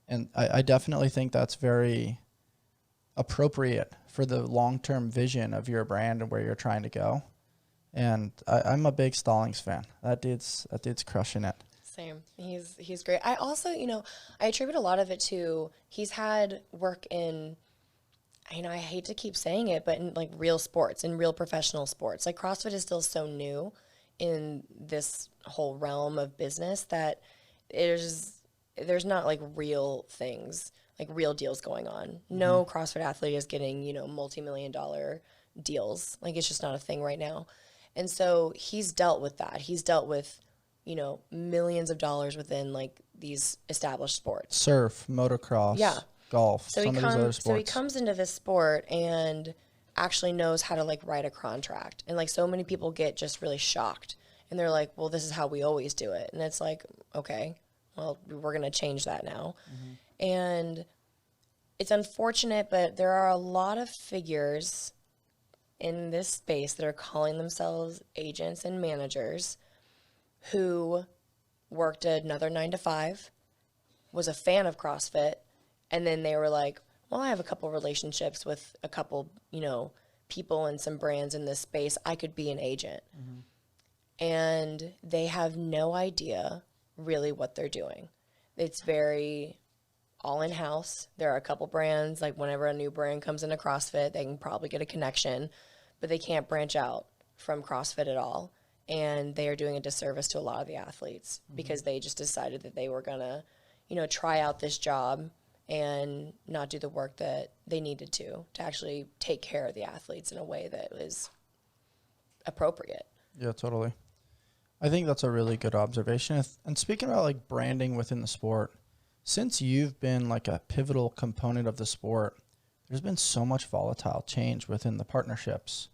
And I definitely think that's very appropriate for the long-term vision of your brand and where you're trying to go. And I'm a big Stallings fan. That dude's crushing it. Same. He's great. I also, I attribute a lot of it to he's had work in, I hate to keep saying it, but in like real sports, in real professional sports. Like CrossFit is still so new in this whole realm of business that there's not like real things, like real deals going on. No CrossFit athlete is getting, multi-million-dollar deals. Like, it's just not a thing right now. And so he's dealt with that. He's dealt with, you know, millions of dollars within like these established sports. Surf, motocross, golf, some of these other sports. So he comes into this sport and actually knows how to like write a contract. And like so many people get just really shocked. And they're like, well, this is how we always do it. And it's like, okay, well, we're going to change that now. And it's unfortunate, but there are a lot of figures in this space that are calling themselves agents and managers who worked another 9-to-5, was a fan of CrossFit, and then they were like, well, I have a couple relationships with a couple, you know, people and some brands in this space. I could be an agent. And they have no idea really what they're doing. It's very all in-house. There are a couple brands, like whenever a new brand comes into CrossFit, they can probably get a connection, but they can't branch out from CrossFit at all. And they are doing a disservice to a lot of the athletes because they just decided that they were going to, you know, try out this job and not do the work that they needed to actually take care of the athletes in a way that was appropriate. Yeah, totally. I think that's a really good observation. And speaking about like branding within the sport, since you've been like a pivotal component of the sport, there's been so much volatile change within the partnerships.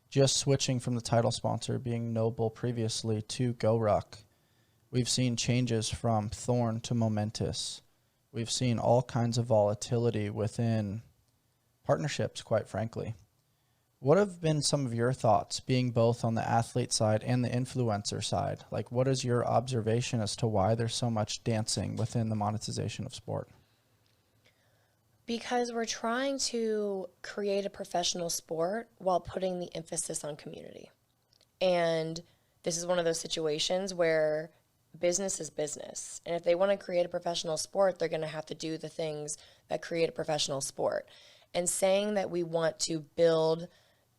Just switching from the title sponsor being Noble previously to GoRuck, we've seen changes from Thorn to Momentous. We've seen all kinds of volatility within partnerships, quite frankly. What have been some of your thoughts, being both on the athlete side and the influencer side? Like, what is your observation as to why there's so much dancing within the monetization of sport? Because we're trying to create a professional sport while putting the emphasis on community. And this is one of those situations where business is business. And if they want to create a professional sport, they're going to have to do the things that create a professional sport. And saying that we want to build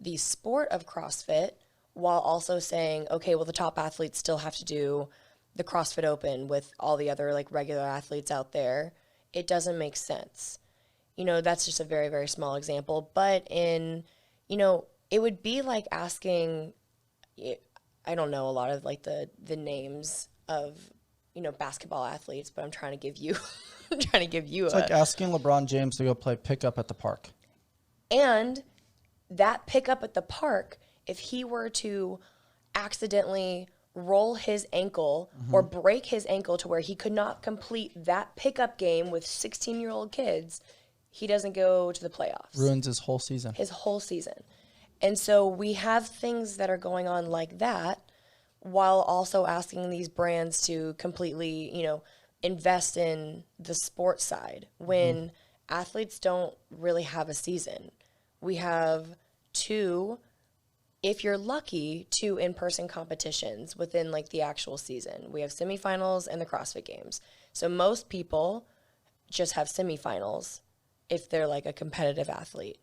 the sport of CrossFit while also saying, okay, well, the top athletes still have to do the CrossFit Open with all the other like regular athletes out there, it doesn't make sense. You know, that's just a very, very small example. But in, you know, it would be like asking, I don't know a lot of like the names of, you know, basketball athletes, but I'm trying to give you, It's like asking LeBron James to go play pickup at the park. And that pickup at the park, if he were to accidentally roll his ankle or break his ankle to where he could not complete that pickup game with 16-year-old kids, he doesn't go to the playoffs. Ruins his whole season. His whole season. And so we have things that are going on like that while also asking these brands to completely, you know, invest in the sports side when athletes don't really have a season. We have 2, if you're lucky, 2 in-person competitions within like the actual season. We have semifinals and the CrossFit Games. So most people just have semifinals if they're like a competitive athlete.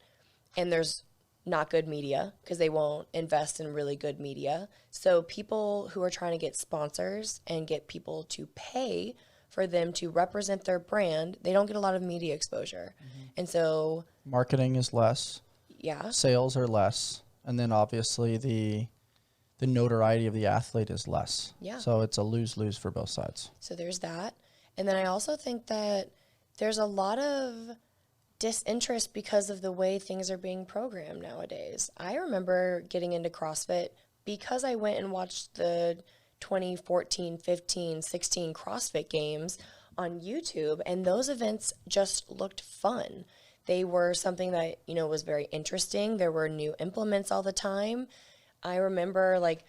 And there's not good media because they won't invest in really good media. So people who are trying to get sponsors and get people to pay for them to represent their brand, they don't get a lot of media exposure. And so marketing is less. Yeah. Sales are less. And then obviously the notoriety of the athlete is less. Yeah. So it's a lose-lose for both sides. So there's that. And then I also think that there's a lot of disinterest because of the way things are being programmed nowadays. I remember getting into CrossFit because I went and watched the 2014, 15, 16 CrossFit Games on YouTube, and those events just looked fun. They were something that, you know, was very interesting. There were new implements all the time. I remember, like,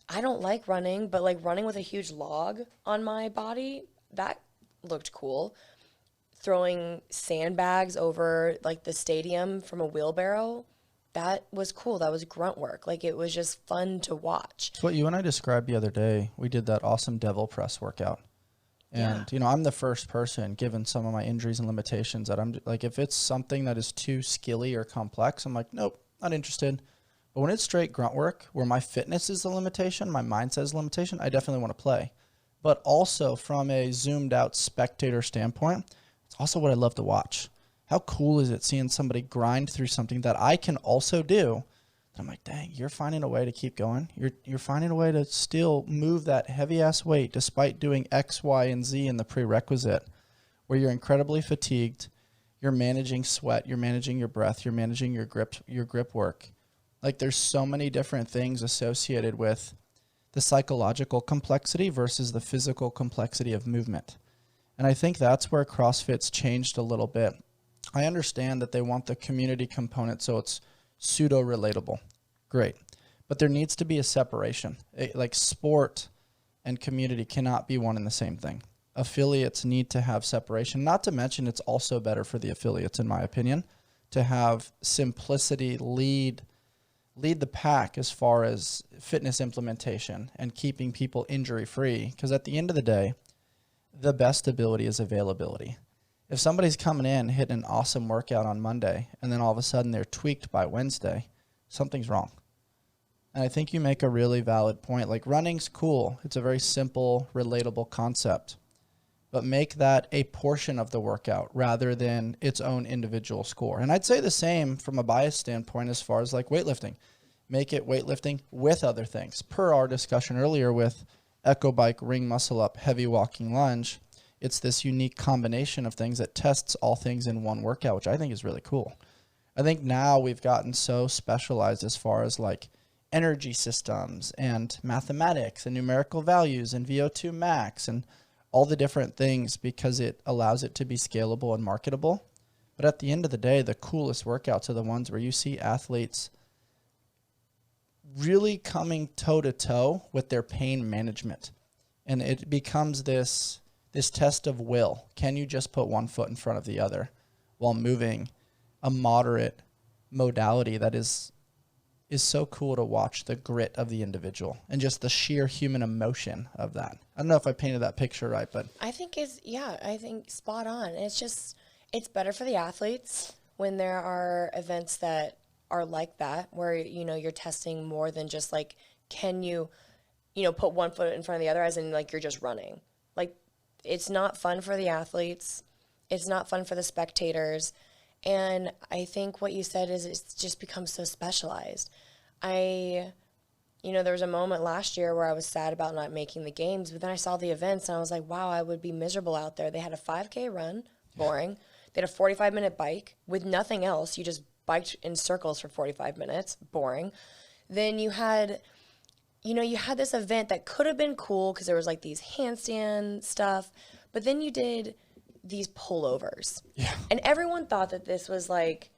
I don't like running, but like running with a huge log on my body, that looked cool. Throwing sandbags over like the stadium from a wheelbarrow, that was cool. That was grunt work. Like, it was just fun to watch. It's what you and I described the other day. We did that awesome devil press workout. And, you know, I'm the first person, given some of my injuries and limitations, that I'm like, if it's something that is too skilly or complex, I'm like, nope, not interested. But when it's straight grunt work, where my fitness is the limitation, my mindset is the limitation, I definitely want to play. But also from a zoomed out spectator standpoint, it's also what I love to watch. How cool is it seeing somebody grind through something that I can also do, I'm like, dang, you're finding a way to keep going. You're finding a way to still move that heavy ass weight despite doing X, Y, and Z in the prerequisite, where you're incredibly fatigued. You're managing sweat. You're managing your breath. You're managing your grip work. Like, there's so many different things associated with the psychological complexity versus the physical complexity of movement. And I think that's where CrossFit's changed a little bit. I understand that they want the community component so it's pseudo-relatable. Great. But there needs to be a separation. Like, sport and community cannot be one and the same thing. Affiliates need to have separation. Not to mention, it's also better for the affiliates, in my opinion, to have simplicity lead the pack as far as fitness implementation and keeping people injury-free. Because at the end of the day, the best ability is availability. If somebody's coming in, hitting an awesome workout on Monday, and then all of a sudden they're tweaked by Wednesday, something's wrong. And I think you make a really valid point. Like, running's cool. It's a very simple, relatable concept. But make that a portion of the workout rather than its own individual score. And I'd say the same from a bias standpoint as far as like weightlifting. Make it weightlifting with other things. Per our discussion earlier with Echo Bike, ring muscle up, heavy walking lunge, it's this unique combination of things that tests all things in one workout, which I think is really cool. I think now we've gotten so specialized as far as like energy systems and mathematics and numerical values and VO2 max and all the different things because it allows it to be scalable and marketable. But at the end of the day, the coolest workouts are the ones where you see athletes really coming toe-to-toe with their pain management. And it becomes this test of will. Can you just put one foot in front of the other while moving a moderate modality that is so cool to watch the grit of the individual and just the sheer human emotion of that. I don't know if I painted that picture right, but I think I think spot on. It's better for the athletes when there are events that are like that, where, you're testing more than just like, can you, put one foot in front of the other, as in like you're just running. Like, it's not fun for the athletes. It's not fun for the spectators. And I think what you said is it's just become so specialized. There was a moment last year where I was sad about not making the games, but then I saw the events and I was like, wow, I would be miserable out there. They had a 5K run, boring. They had a 45-minute bike with nothing else. You just biked in circles for 45 minutes, boring. Then you had this event that could have been cool because there was like these handstand stuff, but then you did these pullovers. Yeah. And everyone thought that this was like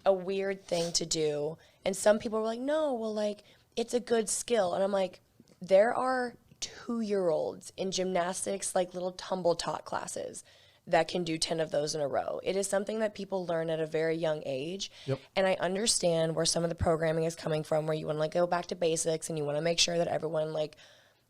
a weird thing to do. And some people were like, no, well, like, it's a good skill. And I'm like, there are 2-year-olds in gymnastics, like little tumble tot classes, that can do 10 of those in a row. It is something that people learn at a very young age. Yep. And I understand where some of the programming is coming from, where you want to like go back to basics and you want to make sure that everyone, like,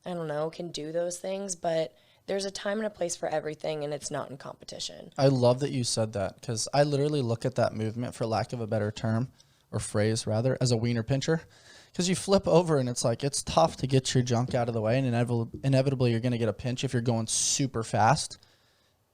I don't know, can do those things. But there's a time and a place for everything, and it's not in competition. I love that you said that, because I literally look at that movement, for lack of a better term or phrase rather, as a wiener pincher. Because you flip over and it's like, it's tough to get your junk out of the way, and inevitably you're going to get a pinch if you're going super fast.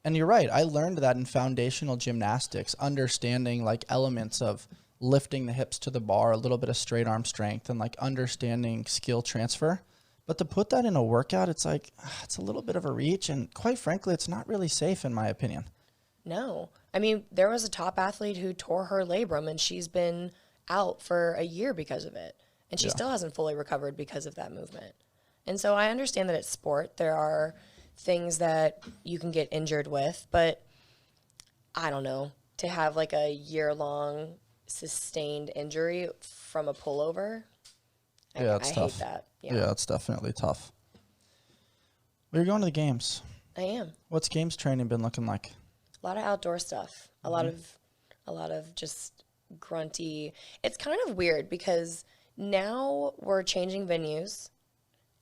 And you're right. I learned that in foundational gymnastics, understanding like elements of lifting the hips to the bar, a little bit of straight arm strength, and like understanding skill transfer. But to put that in a workout, it's like, it's a little bit of a reach. And quite frankly, it's not really safe in my opinion. No. I mean, there was a top athlete who tore her labrum and she's been out for a year because of it. And she still hasn't fully recovered because of that movement. And so I understand that it's sport. There are things that you can get injured with, but I don't know, to have like a year-long sustained injury from a pullover, It's I tough. hate that. Yeah, it's definitely tough. Well, you're going to the games. I am. What's games training been looking like? A lot of outdoor stuff. A lot of just grunty. It's kind of weird because now we're changing venues,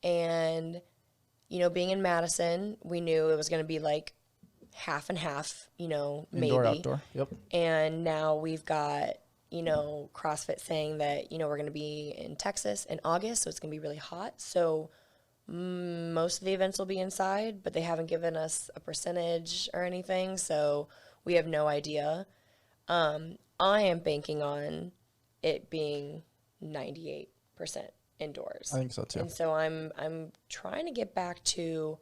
and being in Madison, we knew it was going to be like half and half, Indoor, maybe. outdoor. Yep. And now we've got, CrossFit saying that, we're going to be in Texas in August, so it's going to be really hot. So most of the events will be inside, but they haven't given us a percentage or anything, so we have no idea. I am banking on it being 98% indoors. I think so too. And so I'm trying to get back to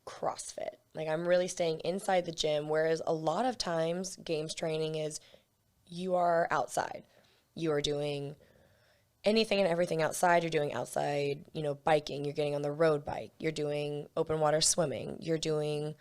CrossFit. Like I'm really staying inside the gym, whereas a lot of times games training is you are outside. You are doing anything and everything outside. You're doing outside, biking. You're getting on the road bike. You're doing open water swimming. You're doing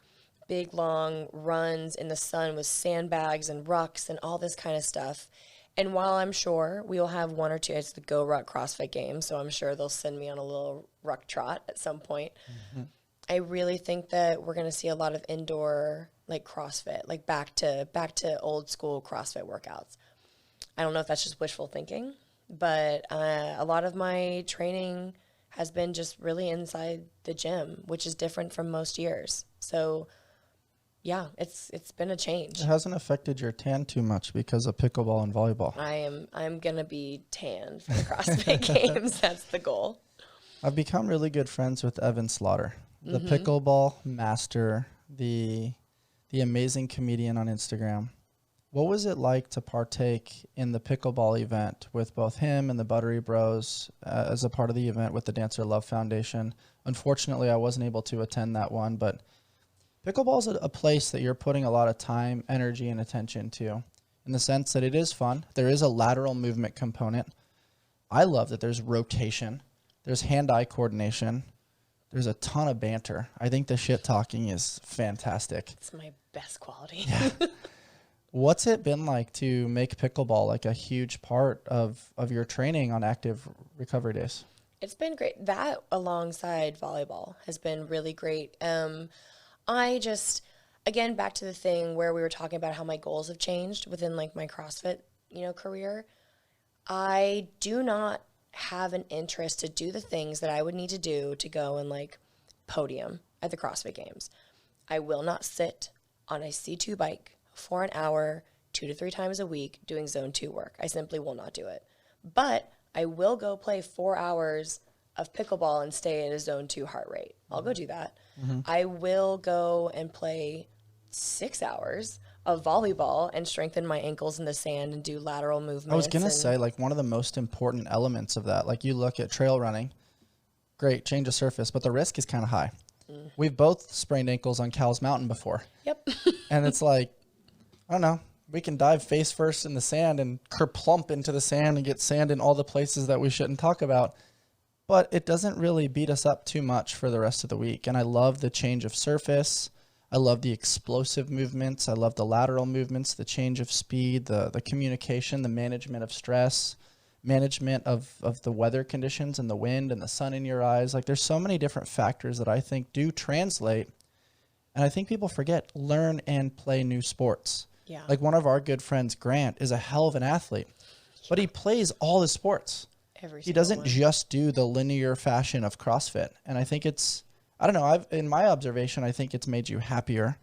big, long runs in the sun with sandbags and rucks and all this kind of stuff. And while I'm sure we will have one or two, it's the Go Ruck CrossFit Games, so I'm sure they'll send me on a little ruck trot at some point. Mm-hmm. I really think that we're going to see a lot of indoor, like CrossFit, like back to old school CrossFit workouts. I don't know if that's just wishful thinking, but a lot of my training has been just really inside the gym, which is different from most years. So yeah, it's been a change. It hasn't affected your tan too much because of pickleball and volleyball. I'm gonna be tan for the CrossFit Games. That's the goal. I've become really good friends with Evan Slaughter, the pickleball master, the amazing comedian on Instagram. What was it like to partake in the pickleball event with both him and the Buttery Bros as a part of the event with the Dancer Love Foundation? Unfortunately, I wasn't able to attend that one, but pickleball is a place that you're putting a lot of time, energy, and attention to in the sense that it is fun. There is a lateral movement component. I love that there's rotation. There's hand-eye coordination. There's a ton of banter. I think the shit talking is fantastic. It's my best quality. Yeah. What's it been like to make pickleball like a huge part of your training on active recovery days? It's been great. That alongside volleyball has been really great. I just, again, back to the thing where we were talking about how my goals have changed within like my CrossFit, career. I do not have an interest to do the things that I would need to do to go and like podium at the CrossFit Games. I will not sit on a C2 bike for an hour, 2 to 3 times a week doing zone 2 work. I simply will not do it. But I will go play 4 hours of pickleball and stay at a zone 2 heart rate. I'll go do that. Mm-hmm. I will go and play 6 hours of volleyball and strengthen my ankles in the sand and do lateral movements. I was going to say, like, one of the most important elements of that, like you look at trail running, great, change of surface, but the risk is kind of high. Mm. We've both sprained ankles on Cowles Mountain before. Yep. And it's like, I don't know, we can dive face first in the sand and kerplump into the sand and get sand in all the places that we shouldn't talk about. But it doesn't really beat us up too much for the rest of the week. And I love the change of surface. I love the explosive movements. I love the lateral movements, the change of speed, the communication, the management of stress, management of the weather conditions and the wind and the sun in your eyes. Like there's so many different factors that I think do translate. And I think people forget, learn and play new sports. Yeah. Like one of our good friends, Grant, is a hell of an athlete, but he plays all the sports. He doesn't just do the linear fashion of CrossFit. And I think it's, I don't know, in my observation, I think it's made you happier,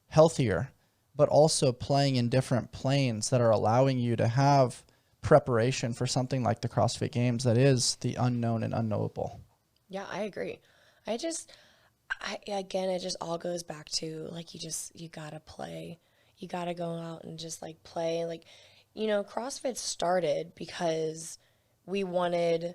healthier, but also playing in different planes that are allowing you to have preparation for something like the CrossFit Games that is the unknown and unknowable. Yeah, I agree. Again, it just all goes back to like, you gotta play. You gotta go out and just like play. Like, CrossFit started because we wanted,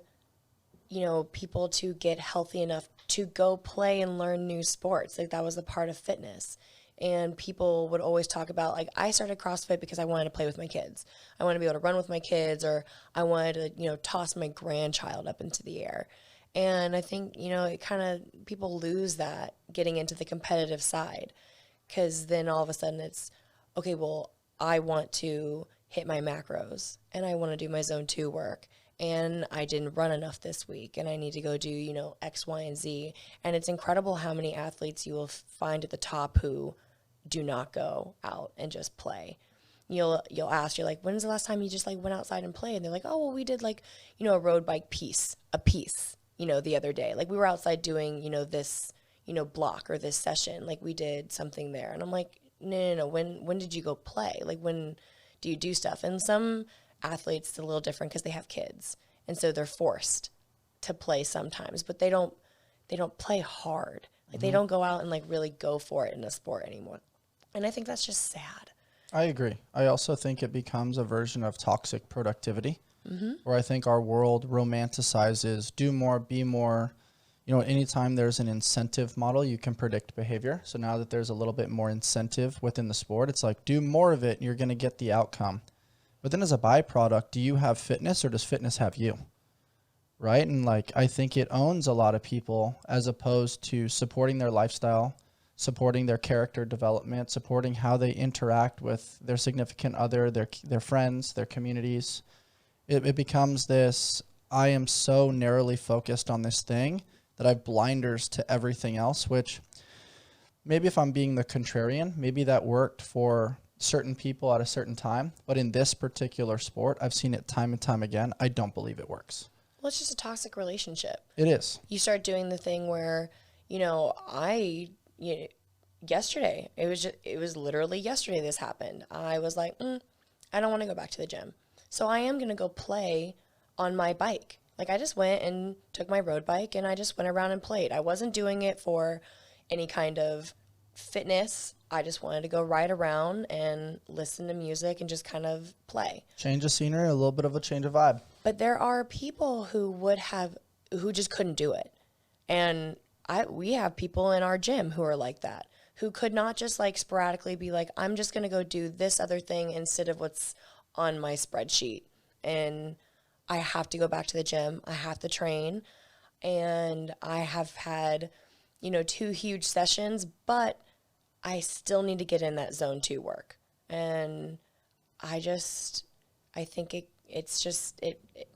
people to get healthy enough to go play and learn new sports. Like that was a part of fitness. And people would always talk about, like, I started CrossFit because I wanted to play with my kids. I wanted to be able to run with my kids, or I wanted to, toss my grandchild up into the air. And I think, it kind of, people lose that getting into the competitive side, because then all of a sudden it's, okay, well, I want to hit my macros and I want to do my zone 2 work, and I didn't run enough this week and I need to go do, X, Y, and Z. And it's incredible how many athletes you will find at the top who do not go out and just play. You'll ask, you're like, when's the last time you just like went outside and played? And they're like, oh, well, we did like, a road bike piece, the other day. Like we were outside doing, this, block or this session. Like we did something there. And I'm like, no. When did you go play? Like when do you do stuff? And some athletes, it's a little different because they have kids. And so they're forced to play sometimes, but they don't play hard. Like they don't go out and like really go for it in a sport anymore. And I think that's just sad. I agree. I also think it becomes a version of toxic productivity. where I think our world romanticizes do more, be more. You know, anytime there's an incentive model, you can predict behavior. So now that there's a little bit more incentive within the sport, it's like, do more of it and you're going to get the outcome. But then as a byproduct, do you have fitness or does fitness have you? Right? And like, I think it owns a lot of people as opposed to supporting their lifestyle, supporting their character development, supporting how they interact with their significant other, their friends, their communities. It becomes this, I am so narrowly focused on this thing that I have blinders to everything else, which maybe if I'm being the contrarian, maybe that worked for certain people at a certain time. But in this particular sport, I've seen it time and time again. I don't believe it works. Well, it's just a toxic relationship. It is. You start doing the thing where, yesterday, it was literally yesterday this happened. I was like, I don't want to go back to the gym. So I am going to go play on my bike. Like I just went and took my road bike and I just went around and played. I wasn't doing it for any kind of fitness. I just wanted to go ride around and listen to music and just kind of play. Change of scenery, a little bit of a change of vibe. But there are people who just couldn't do it. And we have people in our gym who are like that, who could not just like sporadically be like, I'm just going to go do this other thing instead of what's on my spreadsheet. And I have to go back to the gym. I have to train. And I have had, 2 huge sessions, but I still need to get in that zone 2 work. And I think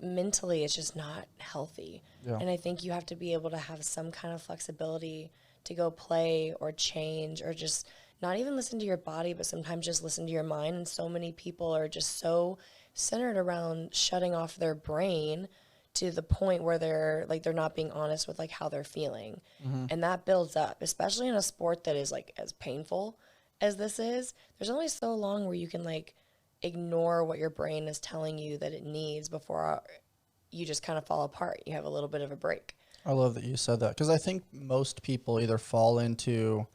mentally it's just not healthy. Yeah. And I think you have to be able to have some kind of flexibility to go play or change or just not even listen to your body, but sometimes just listen to your mind. And so many people are just so centered around shutting off their brain to the point where they're not being honest with like how they're feeling. Mm-hmm. And that builds up, especially in a sport that is like as painful as this is. There's only so long where you can like ignore what your brain is telling you that it needs before you just kind of fall apart. You have a little bit of a break. I love that you said that because I think most people either fall into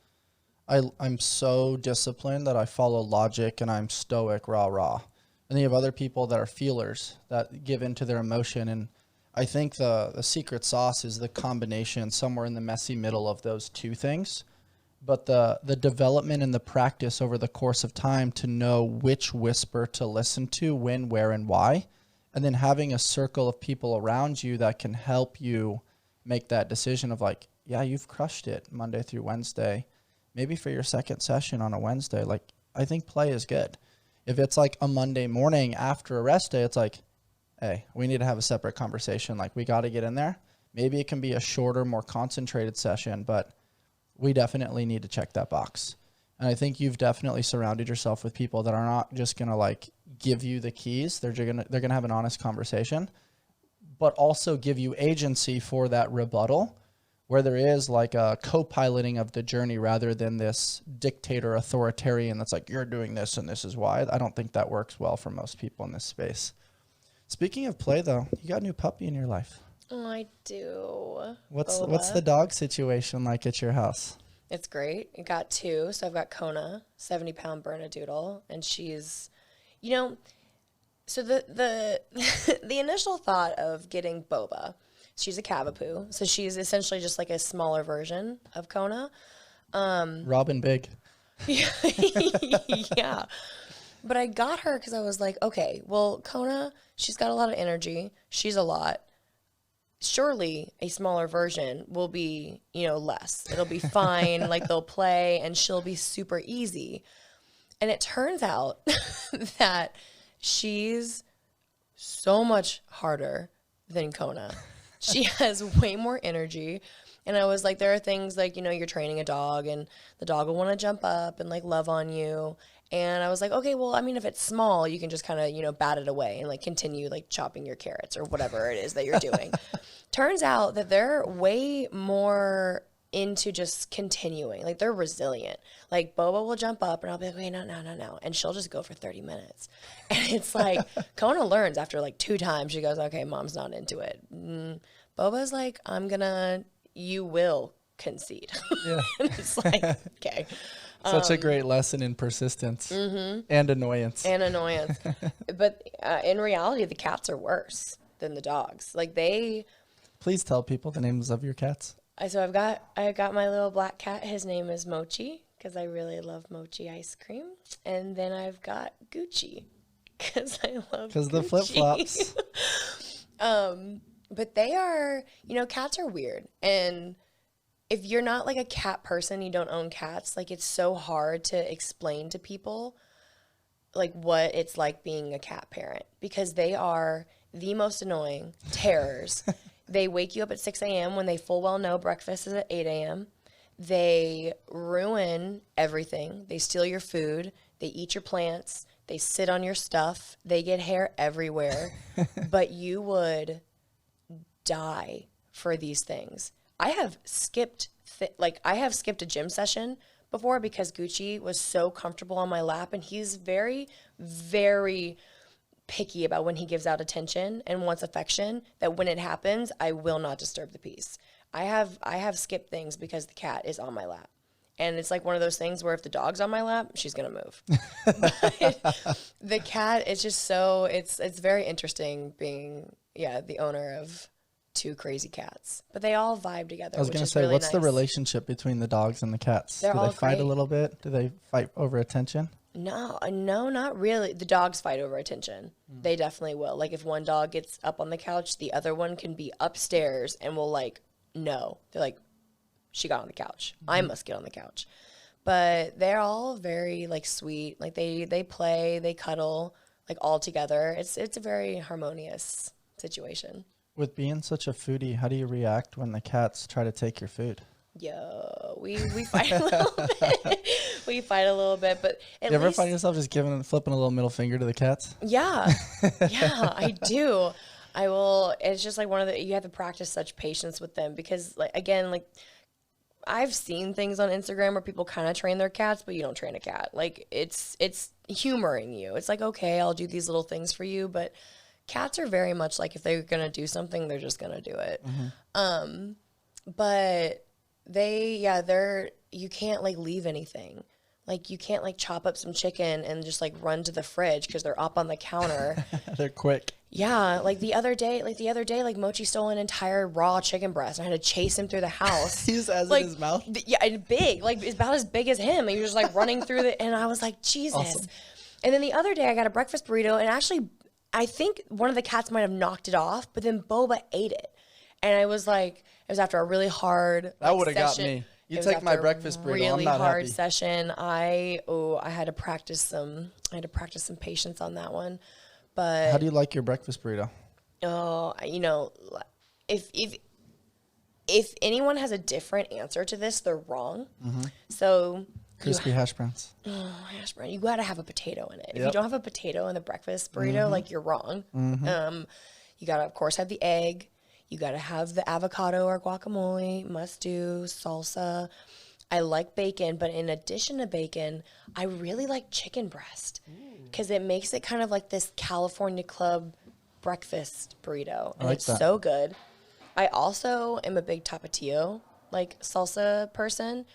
I'm so disciplined that I follow logic and I'm stoic, rah. And then you have other people that are feelers that give into their emotion. And I think the secret sauce is the combination somewhere in the messy middle of those two things. But the development and the practice over the course of time to know which whisper to listen to, when, where, and why. And then having a circle of people around you that can help you make that decision of like, yeah, you've crushed it Monday through Wednesday. Maybe for your second session on a Wednesday, like I think play is good. If it's like a Monday morning after a rest day, it's like, hey, we need to have a separate conversation. Like we got to get in there. Maybe it can be a shorter, more concentrated session, but we definitely need to check that box. And I think you've definitely surrounded yourself with people that are not just going to like give you the keys. They're going to have an honest conversation, but also give you agency for that rebuttal where there is like a co-piloting of the journey rather than this dictator authoritarian that's like, you're doing this and this is why. I don't think that works well for most people in this space. Speaking of play though, you got a new puppy in your life. Oh, I do. What's the dog situation like at your house? It's great. I got 2. So I've got Kona, 70-pound Bernedoodle, and she's, so the the initial thought of getting Boba, she's a Cavapoo, so she's essentially just like a smaller version of Kona. Robin Big. Yeah. But I got her because I was like, okay, well, Kona, she's got a lot of energy. She's a lot. Surely a smaller version will be, less. It'll be fine. Like they'll play and she'll be super easy. And it turns out that she's so much harder than Kona. She has way more energy. And I was like, there are things like, you're training a dog and the dog will want to jump up and like love on you. And I was like, okay, well, I mean, if it's small, you can just kind of, bat it away and like continue like chopping your carrots or whatever it is that you're doing. Turns out that they're way more into just continuing. Like they're resilient. Like Boba will jump up and I'll be like, wait, no. And she'll just go for 30 minutes. And it's like, Kona learns after like 2 times. She goes, okay, mom's not into it. Boba's like, you will concede. Yeah. And it's like, okay. Such a great lesson in persistence and annoyance. And annoyance. But in reality, the cats are worse than the dogs. Like Please tell people the names of your cats. So I got my little black cat. His name is Mochi because I really love mochi ice cream. And then I've got Gucci because I love because the flip flops. But they are, cats are weird. And if you're not like a cat person, you don't own cats, like it's so hard to explain to people like what it's like being a cat parent because they are the most annoying terrors. They wake you up at 6 a.m. when they full well know breakfast is at 8 a.m. They ruin everything. They steal your food. They eat your plants. They sit on your stuff. They get hair everywhere. But you would die for these things. I have skipped a gym session before because Gucci was so comfortable on my lap, and he's very, very picky about when he gives out attention and wants affection, that when it happens, I will not disturb the peace. I have skipped things because the cat is on my lap. And it's like one of those things where if the dog's on my lap, she's going to move. But the cat, it's just so, it's very interesting being, the owner of 2 crazy cats. But they all vibe together. I was going to say, really what's the relationship between the dogs and the cats? Do they fight a little bit? Do they fight over attention? No, not really. The dogs fight over attention. They definitely will. Like if one dog gets up on the couch, the other one can be upstairs and will like, no. They're like, she got on the couch. I must get on the couch. But they're all very like sweet. Like they play, they cuddle, like all together. It's a very harmonious situation. With being such a foodie, how do you react when the cats try to take your food? Yo, we fight a little bit. We fight a little bit, but you ever find yourself just flipping a little middle finger to the cats? Yeah, yeah, I do. I will. It's just like you have to practice such patience with them because, like, again, like I've seen things on Instagram where people kind of train their cats, but you don't train a cat. Like it's humoring you. It's like, okay, I'll do these little things for you, but cats are very much like if they're gonna do something, they're just gonna do it. But you can't like leave anything. Like you can't like chop up some chicken and just like run to the fridge because they're up on the counter. They're quick. Yeah, like the other day, Mochi stole an entire raw chicken breast. And I had to chase him through the house. He just has like, it in his mouth? And big, like it's about as big as him. And he was just like running through and I was like, Jesus. Awesome. And then the other day I got a breakfast burrito and actually I think one of the cats might have knocked it off, but then Boba ate it. And I was like, it was after a really hard that would have got me. You take my breakfast burrito. Really I'm not hard happy. Session. I had to practice some patience on that one. But how do you like your breakfast burrito? Oh, if anyone has a different answer to this, they're wrong. So crispy hash browns. Oh, hash brown. You got to have a potato in it. If you don't have a potato in the breakfast burrito, like you're wrong. You got to, of course, have the egg. You got to have the avocado or guacamole, must do, salsa. I like bacon, but in addition to bacon, I really like chicken breast because it makes it kind of like this California Club breakfast burrito. And it's so good. I also am a big Tapatio, like salsa person.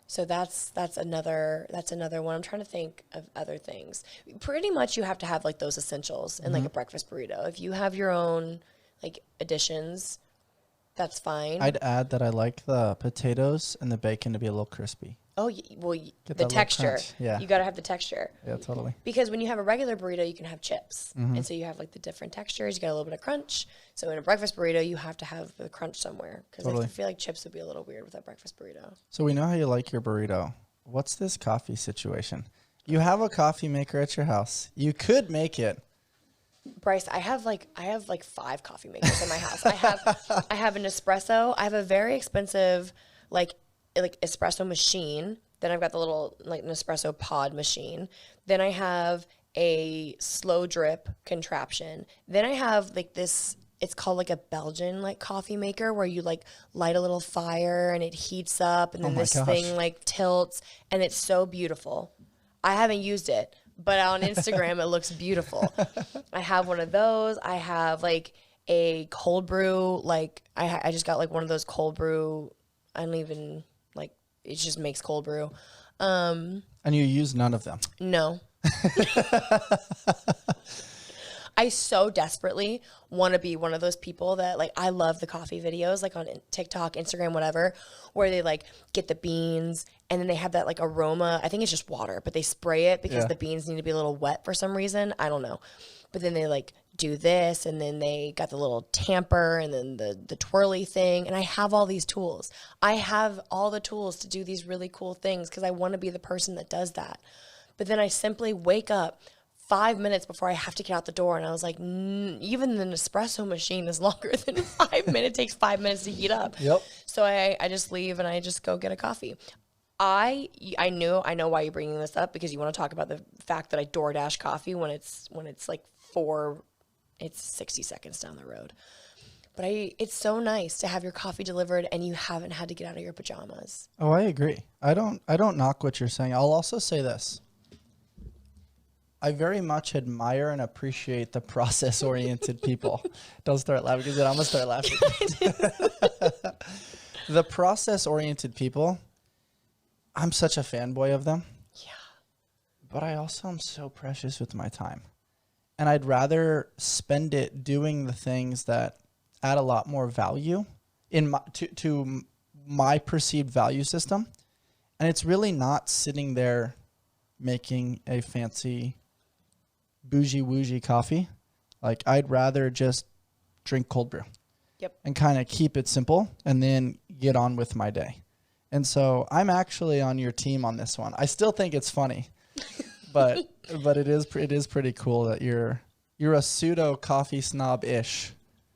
So that's another one. I'm trying to think of other things. Pretty much you have to have like those essentials in like a breakfast burrito. If you have your own like additions, that's fine. I'd add that I like the potatoes and the bacon to be a little crispy. Oh, well, the texture. Yeah. You got to have the texture. Yeah, totally. Because when you have a regular burrito, you can have chips. And so you have like the different textures. You got a little bit of crunch. So in a breakfast burrito, you have to have the crunch somewhere. Because I feel like chips would be a little weird with a breakfast burrito. So we know how you like your burrito. What's this coffee situation? You have a coffee maker at your house. You could make it. Bryce, I have like 5 coffee makers in my house. I have an espresso. I have a very expensive like espresso machine. Then I've got the little like an espresso pod machine. Then I have a slow drip contraption. Then I have like this, it's called like a Belgian like coffee maker where you like light a little fire and it heats up and then this thing like tilts and it's so beautiful. I haven't used it, but on Instagram it looks beautiful. I have one of those. I have like a cold brew. Like I just got like one of those cold brew. I don't even like, it just makes cold brew. And you use none of them? No. I so desperately want to be one of those people that, like, I love the coffee videos, like on TikTok, Instagram, whatever, where they like get the beans and then they have that like aroma. I think it's just water, but they spray it because the beans need to be a little wet for some reason. I don't know. But then they like do this, and then they got the little tamper and then the twirly thing. And I have all these tools. I have all the tools to do these really cool things because I want to be the person that does that. But then I simply wake up 5 minutes before I have to get out the door. And I was like, even the Nespresso machine is longer than 5 minutes. It takes 5 minutes to heat up. Yep. So I just leave and I just go get a coffee. I know why you're bringing this up, because you want to talk about the fact that I DoorDash coffee when it's like it's 60 seconds down the road. But it's so nice to have your coffee delivered and you haven't had to get out of your pajamas. Oh, I agree. I don't knock what you're saying. I'll also say this. I very much admire and appreciate the process-oriented people. Don't start laughing, because then I'm going to start laughing. The process-oriented people, I'm such a fanboy of them. Yeah. But I also am so precious with my time. And I'd rather spend it doing the things that add a lot more value to my perceived value system. And it's really not sitting there making a fancy bougie coffee. Like, I'd rather just drink cold brew. Yep. And kind of keep it simple and then get on with my day. And so I'm actually on your team on this one. I still think it's funny, but it is pretty cool that you're a pseudo coffee snob-ish.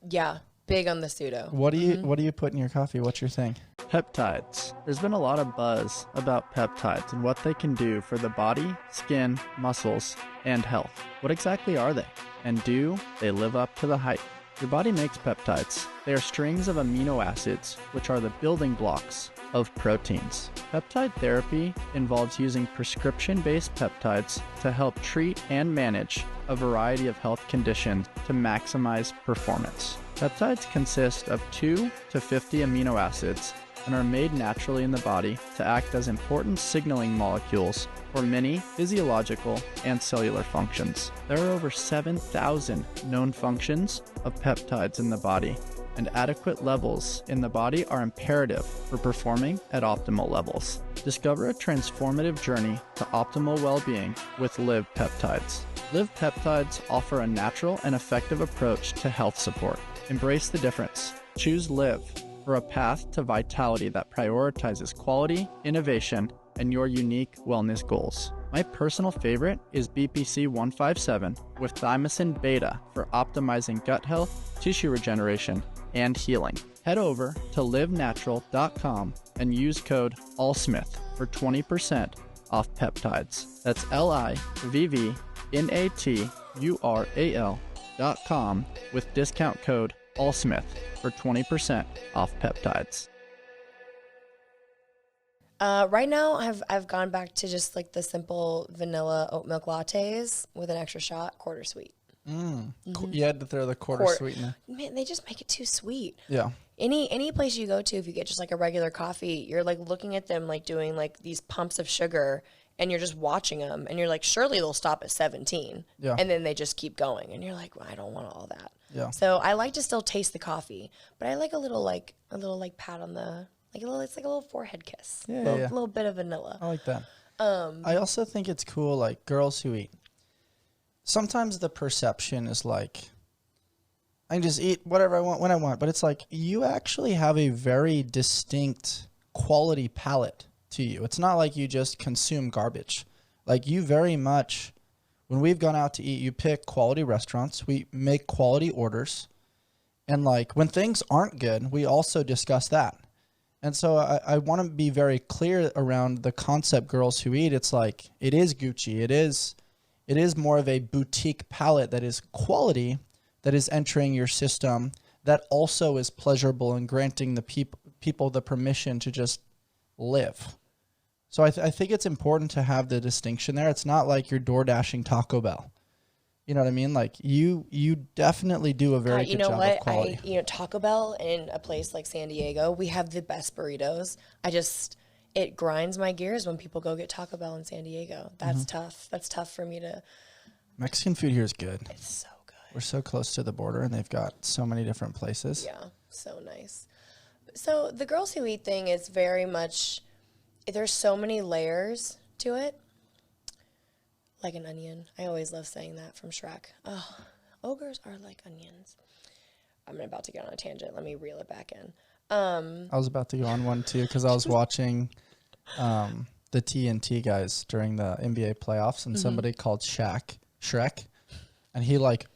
Yeah, big on the pseudo. What do you put in your coffee? What's your thing? Peptides. There's been a lot of buzz about peptides and what they can do for the body, skin, muscles, and health. What exactly are they? And do they live up to the hype? Your body makes peptides. They are strings of amino acids, which are the building blocks of proteins. Peptide therapy involves using prescription-based peptides to help treat and manage a variety of health conditions to maximize performance. Peptides consist of 2 to 50 amino acids and are made naturally in the body to act as important signaling molecules for many physiological and cellular functions. There are over 7,000 known functions of peptides in the body, and adequate levels in the body are imperative for performing at optimal levels. Discover a transformative journey to optimal well-being with Livv Peptides. Livv Peptides offer a natural and effective approach to health support. Embrace the difference. Choose Livv for a path to vitality that prioritizes quality, innovation, and your unique wellness goals. My personal favorite is BPC 157 with thymosin beta for optimizing gut health, tissue regeneration, and healing. Head over to livvnatural.com and use code AllSmith for 20% off peptides. That's LIVVNATURAL.com with discount code AllSmith for 20% off peptides. Right now, I've gone back to just like the simple vanilla oat milk lattes with an extra shot, quarter sweet. You had to throw the quarter sweetener. Man, they just make it too sweet. Yeah. Any place you go to, if you get just like a regular coffee, you're like looking at them like doing like these pumps of sugar, and you're just watching them, and you're like, surely they'll stop at 17. Yeah. And then they just keep going, and you're like, well, I don't want all that. Yeah. So I like to still taste the coffee, but I like a little pat on the. It's like a little forehead kiss. Yeah, a little bit of vanilla. I like that. I also think it's cool, like, girls who eat. Sometimes the perception is like, I can just eat whatever I want when I want. But it's like, you actually have a very distinct quality palate to you. It's not like you just consume garbage. Like, you very much, when we've gone out to eat, you pick quality restaurants. We make quality orders. And, like, when things aren't good, we also discuss that. And so I want to be very clear around the concept girls who eat. It's like, it is Gucci. It is more of a boutique palette that is quality, that is entering your system, that also is pleasurable and granting the people the permission to just live. So I think it's important to have the distinction there. It's not like you're door dashing Taco Bell. You know what I mean? Like, you definitely do a very good job of quality. Taco Bell in a place like San Diego, we have the best burritos. it grinds my gears when people go get Taco Bell in San Diego. That's tough. That's tough for me to. Mexican food here is good. It's so good. We're so close to the border, and they've got so many different places. Yeah, so nice. So the Girls Who Eat thing is very much, there's so many layers to it. Like an onion. I always love saying that from Shrek. Oh, ogres are like onions. I'm about to get on a tangent. Let me reel it back in. I was about to go on one too because I was watching the TNT guys during the NBA playoffs, and somebody called Shrek, and he like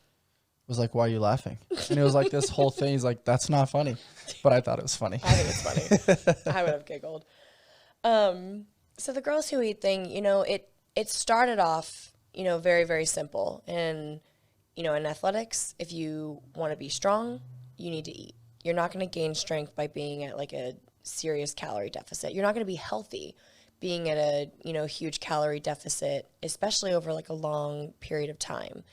was like, "Why are you laughing?" And it was like this whole thing. He's like, "That's not funny," but I thought it was funny. I think it's funny. I would have giggled. So the Girls Who Eat thing, you know, it started off, you know, very, very simple. And, you know, in athletics, if you want to be strong, you need to eat. You're not going to gain strength by being at like a serious calorie deficit. You're not going to be healthy being at a, you know, huge calorie deficit, especially over like a long period of time.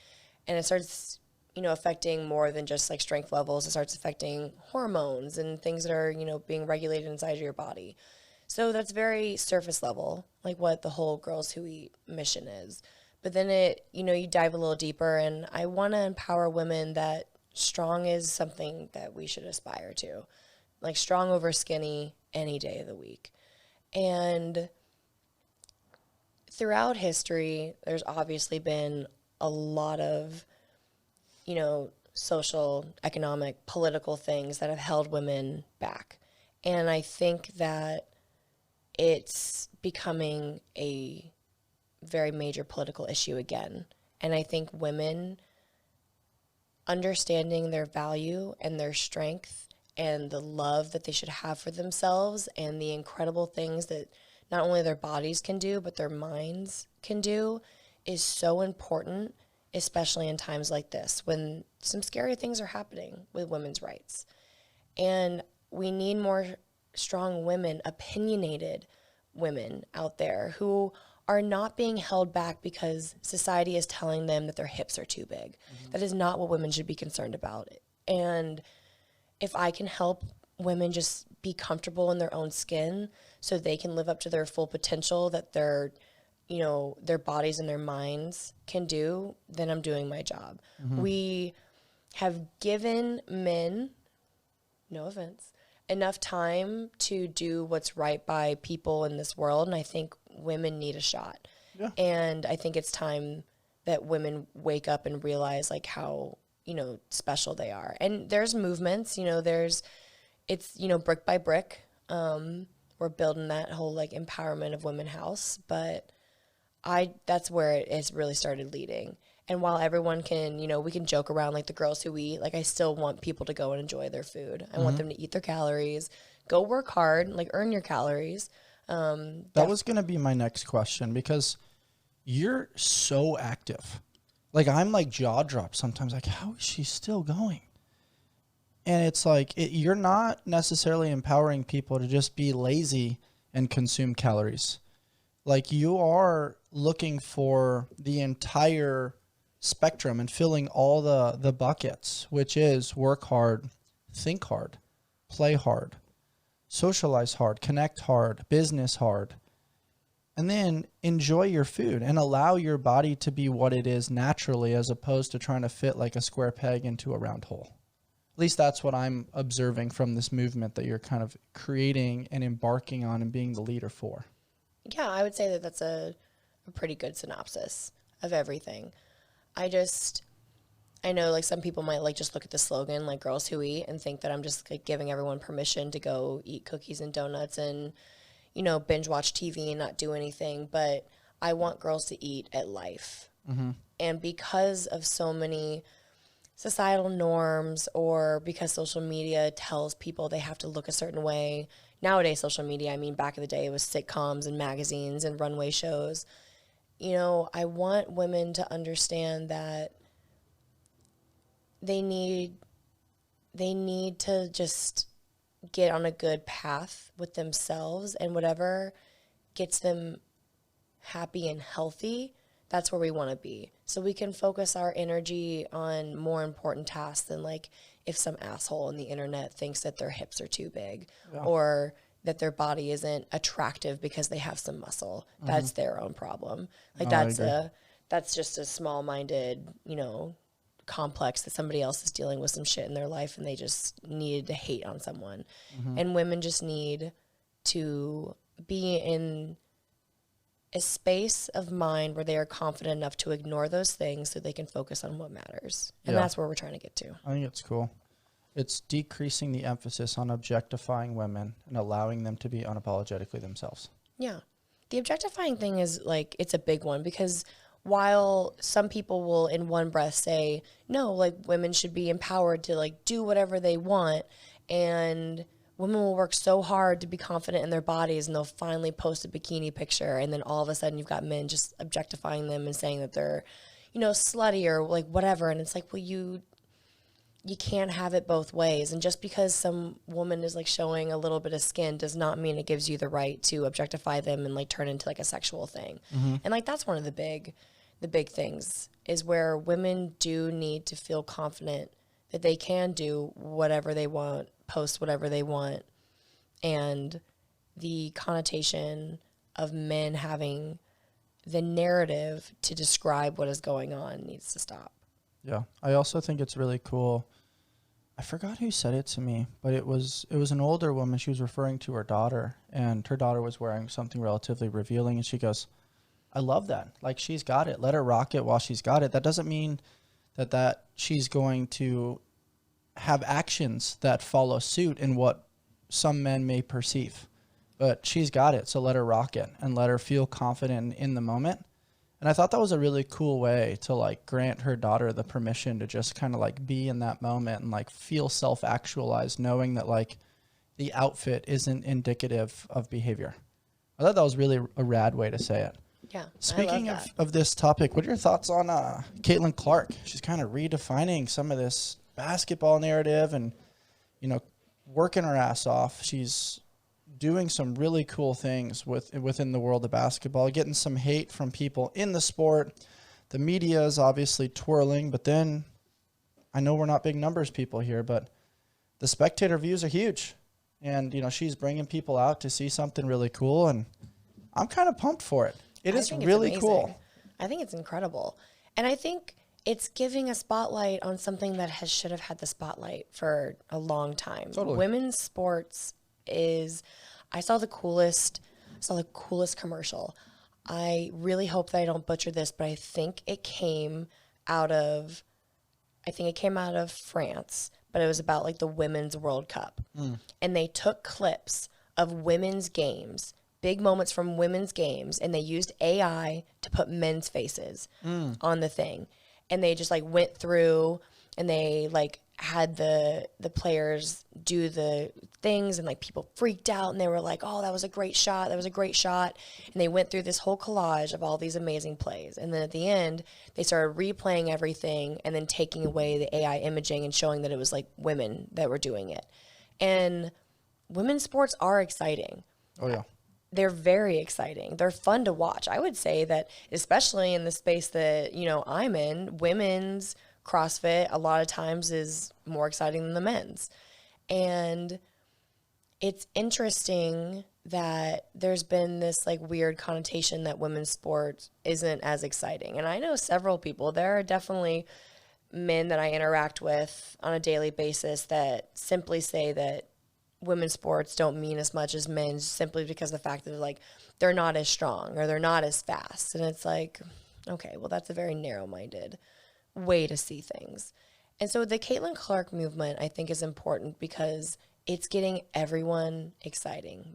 And it starts, you know, affecting more than just like strength levels. It starts affecting hormones and things that are, you know, being regulated inside of your body. So that's very surface level, like what the whole Girls Who Eat mission is. But then it, you know, you dive a little deeper, and I want to empower women that strong is something that we should aspire to. Like strong over skinny any day of the week. And throughout history, there's obviously been a lot of, you know, social, economic, political things that have held women back. And I think that it's becoming a very major political issue again. And I think women understanding their value and their strength and the love that they should have for themselves and the incredible things that not only their bodies can do, but their minds can do is so important, especially in times like this when some scary things are happening with women's rights. And we need more strong women, opinionated women out there who are not being held back because society is telling them that their hips are too big. That is not what women should be concerned about. And if I can help women just be comfortable in their own skin so they can live up to their full potential that their, you know, their bodies and their minds can do, then I'm doing my job. We have given men, no offense, enough time to do what's right by people in this world, and I think women need a shot. Yeah. And I think it's time that women wake up and realize like how, you know, special they are. And there's movements, you know, it's, you know, brick by brick. We're building that whole like empowerment of women house, but that's where it has really started leading. And while everyone can, you know, we can joke around like the Girls Who Eat, like I still want people to go and enjoy their food. I want them to eat their calories, go work hard, like earn your calories. That was going to be my next question because you're so active. Like I'm like jaw dropped sometimes, like how is she still going? And it's like you're not necessarily empowering people to just be lazy and consume calories. Like you are looking for the entire spectrum and filling all the buckets, which is work hard, think hard, play hard, socialize hard, connect hard, business hard, and then enjoy your food and allow your body to be what it is naturally as opposed to trying to fit like a square peg into a round hole. At least that's what I'm observing from this movement that you're kind of creating and embarking on and being the leader for. Yeah, I would say that that's a pretty good synopsis of everything. I know like some people might like just look at the slogan like Girls Who Eat and think that I'm just like giving everyone permission to go eat cookies and donuts and, you know, binge watch TV and not do anything. But I want girls to eat at life. And because of so many societal norms or because social media tells people they have to look a certain way. Nowadays, social media, I mean, back in the day, it was sitcoms and magazines and runway shows. You know, I want women to understand that they need to just get on a good path with themselves, and whatever gets them happy and healthy, that's where we want to be. So we can focus our energy on more important tasks than like if some asshole on the internet thinks that their hips are too big or that their body isn't attractive because they have some muscle. That's their own problem. Like that's just a small-minded, complex that somebody else is dealing with some shit in their life and they just needed to hate on someone. And women just need to be in a space of mind where they are confident enough to ignore those things so they can focus on what matters. And that's where we're trying to get to. I think it's cool. It's decreasing the emphasis on objectifying women and allowing them to be unapologetically themselves. Yeah. The objectifying thing is like, it's a big one because while some people will in one breath say, no, like women should be empowered to like do whatever they want, and women will work so hard to be confident in their bodies and they'll finally post a bikini picture, and then all of a sudden you've got men just objectifying them and saying that they're, slutty or like whatever. And it's like, well, you can't have it both ways. And just because some woman is like showing a little bit of skin does not mean it gives you the right to objectify them and like turn into like a sexual thing. And like that's one of the big things is where women do need to feel confident that they can do whatever they want, post whatever they want. And the connotation of men having the narrative to describe what is going on needs to stop. Yeah. I also think it's really cool. I forgot who said it to me, but it was an older woman. She was referring to her daughter, and her daughter was wearing something relatively revealing, and she goes, I love that. Like, she's got it. Let her rock it while she's got it. That doesn't mean that she's going to have actions that follow suit in what some men may perceive. But she's got it, so let her rock it and let her feel confident in the moment. And I thought that was a really cool way to like grant her daughter the permission to just kind of like be in that moment and like feel self-actualized, knowing that like the outfit isn't indicative of behavior. I thought that was really a rad way to say it. Yeah. Speaking of this topic, what are your thoughts on Caitlin Clark? She's kind of redefining some of this basketball narrative and, working her ass off. She's doing some really cool things within the world of basketball, getting some hate from people in the sport. The media is obviously twirling, but then I know we're not big numbers people here, but the spectator views are huge. And, she's bringing people out to see something really cool, and I'm kind of pumped for it. It is really cool. I think it's incredible. And I think it's giving a spotlight on something that should have had the spotlight for a long time. Totally. Women's sports is... I saw the coolest commercial. I really hope that I don't butcher this, but I think it came out of France, but it was about like the Women's World Cup. And they took clips of women's games, big moments from women's games, and they used AI to put men's faces on the thing. And they just like went through and they like had the players do the things, and like people freaked out and they were like, oh, that was a great shot. And they went through this whole collage of all these amazing plays. And then at the end, they started replaying everything and then taking away the AI imaging and showing that it was like women that were doing it. And women's sports are exciting. Oh, yeah. They're very exciting. They're fun to watch. I would say that, especially in the space that, I'm in, women's CrossFit a lot of times is more exciting than the men's. And it's interesting that there's been this like weird connotation that women's sports isn't as exciting. And I know several people, there are definitely men that I interact with on a daily basis that simply say that women's sports don't mean as much as men's simply because of the fact that like they're not as strong or they're not as fast. And it's like, okay, well, that's a very narrow-minded way to see things. And so the Caitlin Clark movement, I think, is important because it's getting everyone excited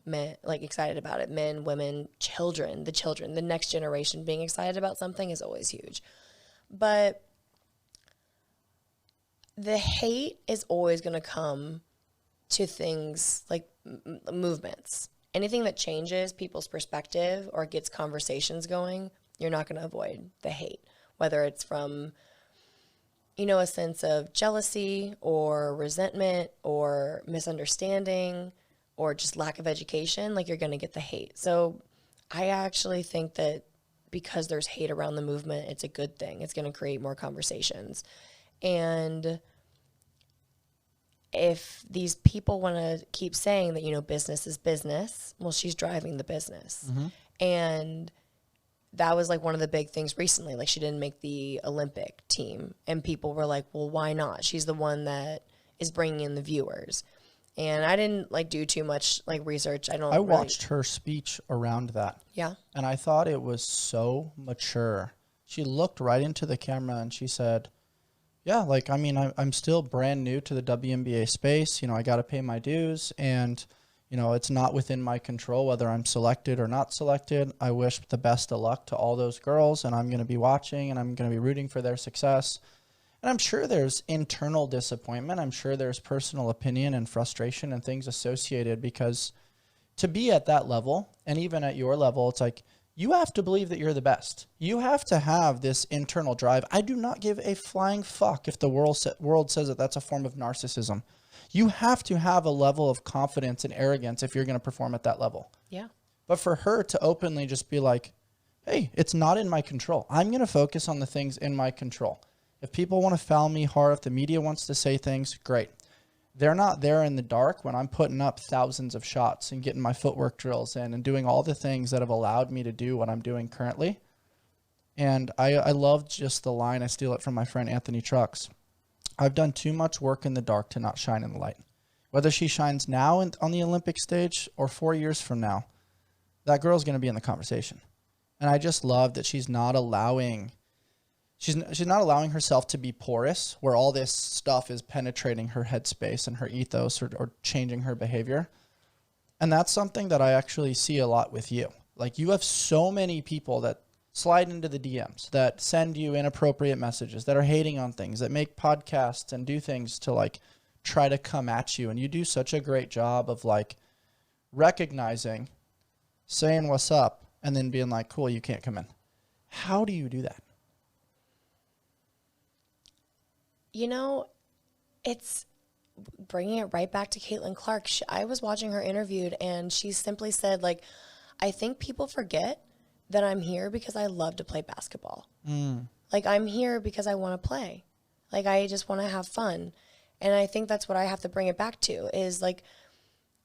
about it. Men, women, children, the next generation being excited about something is always huge. But the hate is always going to come to things like movements. Anything that changes people's perspective or gets conversations going, you're not going to avoid the hate, whether it's from a sense of jealousy or resentment or misunderstanding or just lack of education, like you're going to get the hate. So I actually think that because there's hate around the movement, it's a good thing. It's going to create more conversations. And if these people want to keep saying that, you know, business is business, well, she's driving the business. And that was like one of the big things recently. Like, she didn't make the Olympic team, and people were like, well, why not? She's the one that is bringing in the viewers. And I didn't like do too much like research. I watched her speech around that. Yeah. And I thought it was so mature. She looked right into the camera and she said, yeah, like, I mean, I'm still brand new to the WNBA space. You know, I got to pay my dues, and, you know, it's not within my control whether I'm selected or not selected. I wish the best of luck to all those girls, and I'm going to be watching, and I'm going to be rooting for their success. And I'm sure there's internal disappointment. I'm sure there's personal opinion and frustration and things associated, because to be at that level, and even at your level, it's like, you have to believe that you're the best. You have to have this internal drive. I do not give a flying fuck if the world says that that's a form of narcissism. You have to have a level of confidence and arrogance if you're going to perform at that level. Yeah. But for her to openly just be like, hey, it's not in my control. I'm going to focus on the things in my control. If people want to foul me hard, if the media wants to say things, great. They're not there in the dark when I'm putting up thousands of shots and getting my footwork drills in and doing all the things that have allowed me to do what I'm doing currently. And I loved just the line. I steal it from my friend Anthony Trucks. I've done too much work in the dark to not shine in the light. Whether she shines now on the Olympic stage or 4 years from now, that girl's going to be in the conversation. And I just love that she's not allowing herself to be porous, where all this stuff is penetrating her headspace and her ethos or changing her behavior. And that's something that I actually see a lot with you. Like, you have so many people that slide into the DMs, that send you inappropriate messages, that are hating on things, that make podcasts and do things to like try to come at you. And you do such a great job of like recognizing, saying what's up, and then being like, cool, you can't come in. How do you do that? You know, it's bringing it right back to Caitlin Clark. I was watching her interviewed, and she simply said, like, I think people forget that I'm here because I love to play basketball. Like, I'm here because I want to play. Like, I just want to have fun. And I think that's what I have to bring it back to, is like,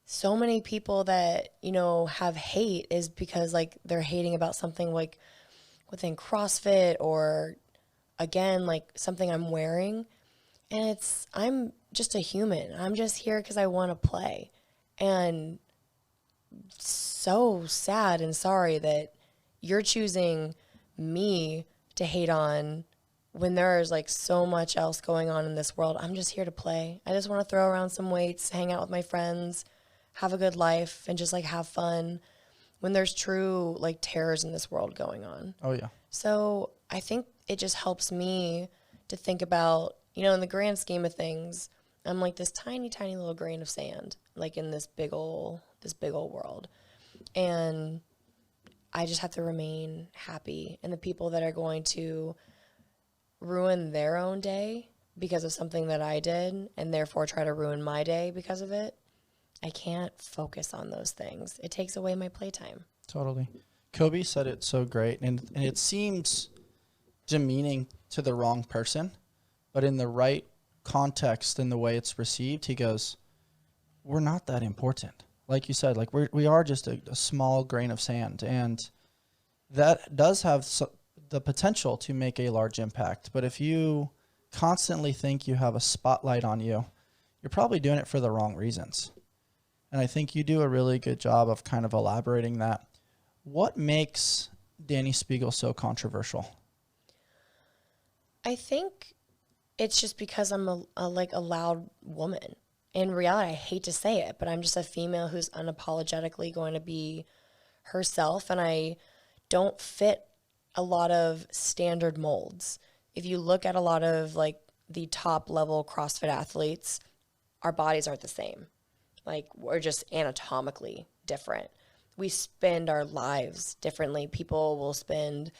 so many people that, you know, have hate is because like they're hating about something like within CrossFit, or again, like something I'm wearing. And I'm just a human. I'm just here because I want to play. And so sad and sorry that you're choosing me to hate on when there's like so much else going on in this world. I'm just here to play. I just want to throw around some weights, hang out with my friends, have a good life, and just like have fun when there's true like terrors in this world going on. Oh, yeah. So I think it just helps me to think about, you know, in the grand scheme of things, I'm like this tiny, tiny little grain of sand, like in this big old world. And I just have to remain happy. And the people that are going to ruin their own day because of something that I did, and therefore try to ruin my day because of it, I can't focus on those things. It takes away my playtime. Totally. Kobe said it so great, and it seems demeaning to the wrong person, but in the right context and the way it's received, he goes, we're not that important. Like you said, like we are just a small grain of sand, and that does have the potential to make a large impact. But if you constantly think you have a spotlight on you, you're probably doing it for the wrong reasons. And I think you do a really good job of kind of elaborating that. What makes Dani Speegle so controversial? I think it's just because I'm a loud woman. In reality, I hate to say it, but I'm just a female who's unapologetically going to be herself, and I don't fit a lot of standard molds. If you look at a lot of like the top level CrossFit athletes, our bodies aren't the same. Like, we're just anatomically different. We spend our lives differently. People will spend,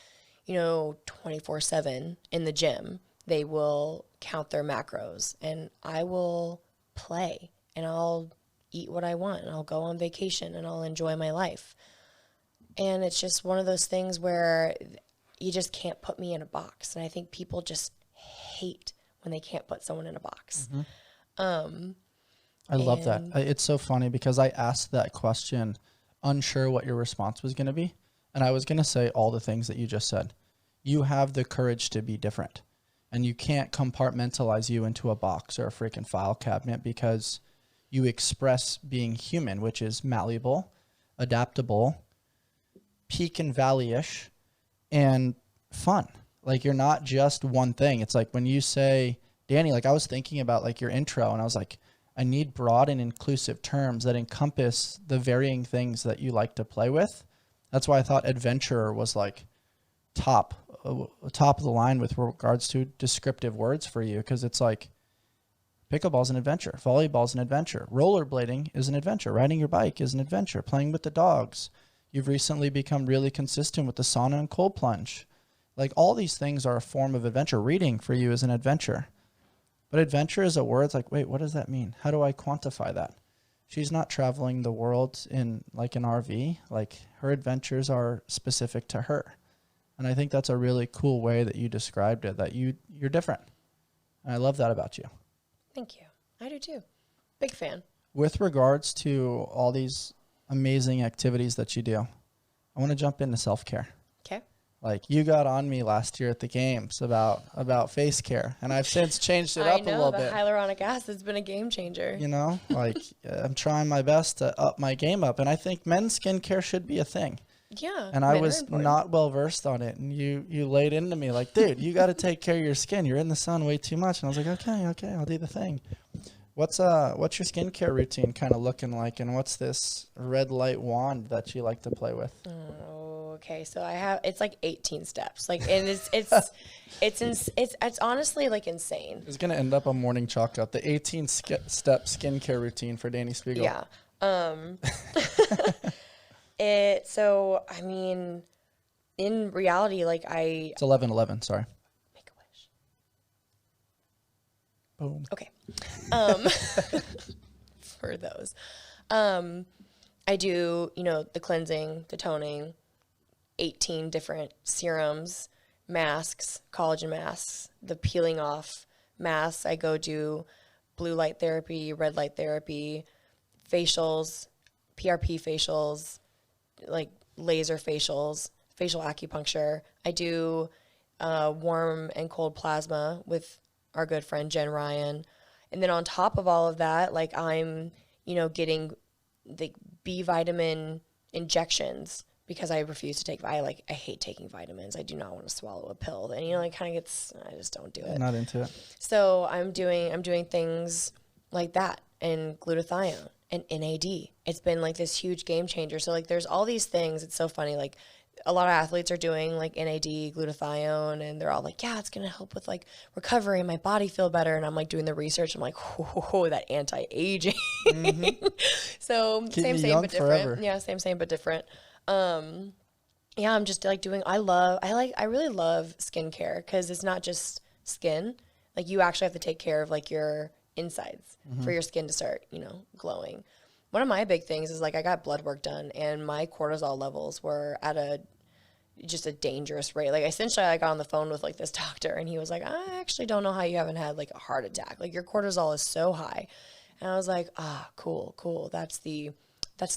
24/7 in the gym. They will count their macros, and I will play, and I'll eat what I want, and I'll go on vacation, and I'll enjoy my life. And it's just one of those things where you just can't put me in a box. And I think people just hate when they can't put someone in a box. Mm-hmm. I love that. It's so funny because I asked that question unsure what your response was going to be. And I was going to say all the things that you just said. You have the courage to be different. And you can't compartmentalize you into a box or a freaking file cabinet because you express being human, which is malleable, adaptable, peak and valley-ish, and fun. Like, you're not just one thing. It's like when you say, Dani, like I was thinking about like your intro and I was like, I need broad and inclusive terms that encompass the varying things that you like to play with. That's why I thought adventurer was like top of the line with regards to descriptive words for you. Cause it's like pickleball is an adventure. Volleyball is an adventure. Rollerblading is an adventure. Riding your bike is an adventure. Playing with the dogs. You've recently become really consistent with the sauna and cold plunge. Like all these things are a form of adventure. Reading for you is an adventure. But adventure is a word. It's like, wait, what does that mean? How do I quantify that? She's not traveling the world in like an RV. Like her adventures are specific to her. And I think that's a really cool way that you described it, that you're different. And I love that about you. Thank you. I do too. Big fan. With regards to all these amazing activities that you do, I want to jump into self-care. Okay. Like you got on me last year at the games about face care, and I've since changed it up a little bit. I know, the hyaluronic acid's been a game changer. You know, like I'm trying my best to up my game up, and I think men's skincare should be a thing. Yeah. And I was not well versed on it, and you laid into me like, dude, you got to take care of your skin. You're in the sun way too much. And I was like, okay, I'll do the thing. What's your skincare routine kind of looking like, and what's this red light wand that you like to play with? Okay, so it's like 18 steps, like, and it's honestly like insane. It's gonna end up a morning chalk up, the 18 step skincare routine for Dani Speegle. Yeah. So I mean, in reality, like it's 11/11. Sorry. Make a wish. Boom. Okay. For those, I do, the cleansing, the toning, 18 different serums, masks, collagen masks, the peeling off masks. I go do blue light therapy, red light therapy, facials, PRP facials, like laser facials, facial acupuncture. I do warm and cold plasma with our good friend Jen Ryan. And then on top of all of that, like I'm, getting the B vitamin injections because I refuse to take, I hate taking vitamins. I do not want to swallow a pill. And, it kind of gets, I just don't do it. Not into it. So I'm doing things like that, and glutathione and NAD. It's been like this huge game changer. So like there's all these things. It's so funny. Like a lot of athletes are doing like NAD, glutathione, and they're all like, yeah, it's going to help with like recovery and my body feel better. And I'm like doing the research. I'm like, whoa, that anti-aging. Mm-hmm. So Keep same, but different. Forever. Yeah. Same, but different. Yeah, I'm just like doing, I really love skincare because it's not just skin. Like you actually have to take care of like your insides for your skin to start, glowing. One of my big things is like I got blood work done and my cortisol levels were at just a dangerous rate. Like essentially I got on the phone with like this doctor and he was like, I actually don't know how you haven't had like a heart attack. Like your cortisol is so high. And I was like, cool. That's the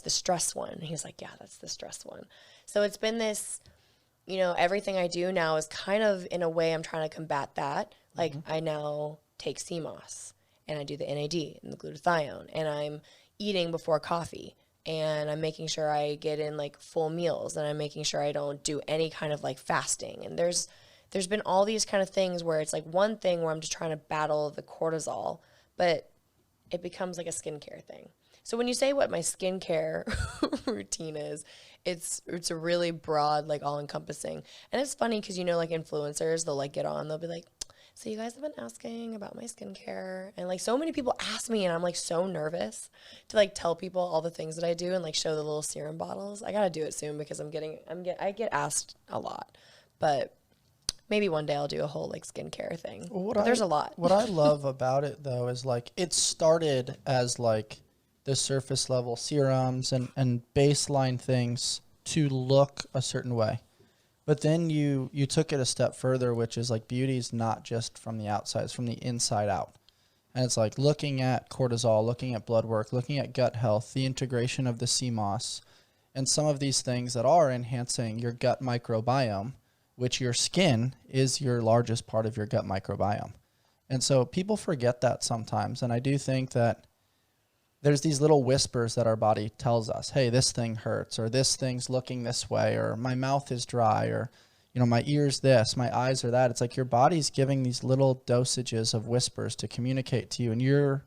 stress one. And he was like, yeah, that's the stress one. So it's been this, everything I do now is kind of in a way I'm trying to combat that. Like I now take CMOS and I do the NAD and the glutathione and I'm eating before coffee and I'm making sure I get in like full meals and I'm making sure I don't do any kind of like fasting. And there's been all these kind of things where it's like one thing where I'm just trying to battle the cortisol, but it becomes like a skincare thing. So when you say what my skincare routine is, it's a really broad, like all encompassing. And it's funny because, like influencers, they'll like get on, they'll be like, so you guys have been asking about my skincare. And like so many people ask me and I'm like so nervous to like tell people all the things that I do and like show the little serum bottles. I got to do it soon because I get asked a lot, but maybe one day I'll do a whole like skincare thing. But there's a lot. What I love about it though is like it started as like the surface level serums and baseline things to look a certain way. But then you took it a step further, which is like beauty's not just from the outside, it's from the inside out. And it's like looking at cortisol, looking at blood work, looking at gut health, the integration of the CMOS, and some of these things that are enhancing your gut microbiome, which your skin is your largest part of your gut microbiome. And so people forget that sometimes. And I do think that there's these little whispers that our body tells us, hey, this thing hurts, or this thing's looking this way, or my mouth is dry, or, you know, my ear's this, my eyes are that. It's like your body's giving these little dosages of whispers to communicate to you, and you're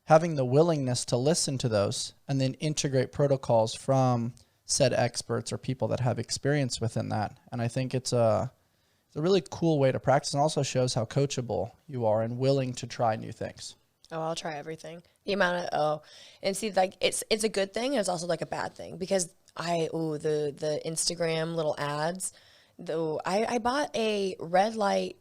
having the willingness to listen to those and then integrate protocols from said experts or people that have experience within that. And I think it's a really cool way to practice, and also shows how coachable you are and willing to try new things. Oh, I'll try everything. The amount of, and see, like, it's a good thing, and it's also like a bad thing, because the Instagram little ads, though, I bought a red light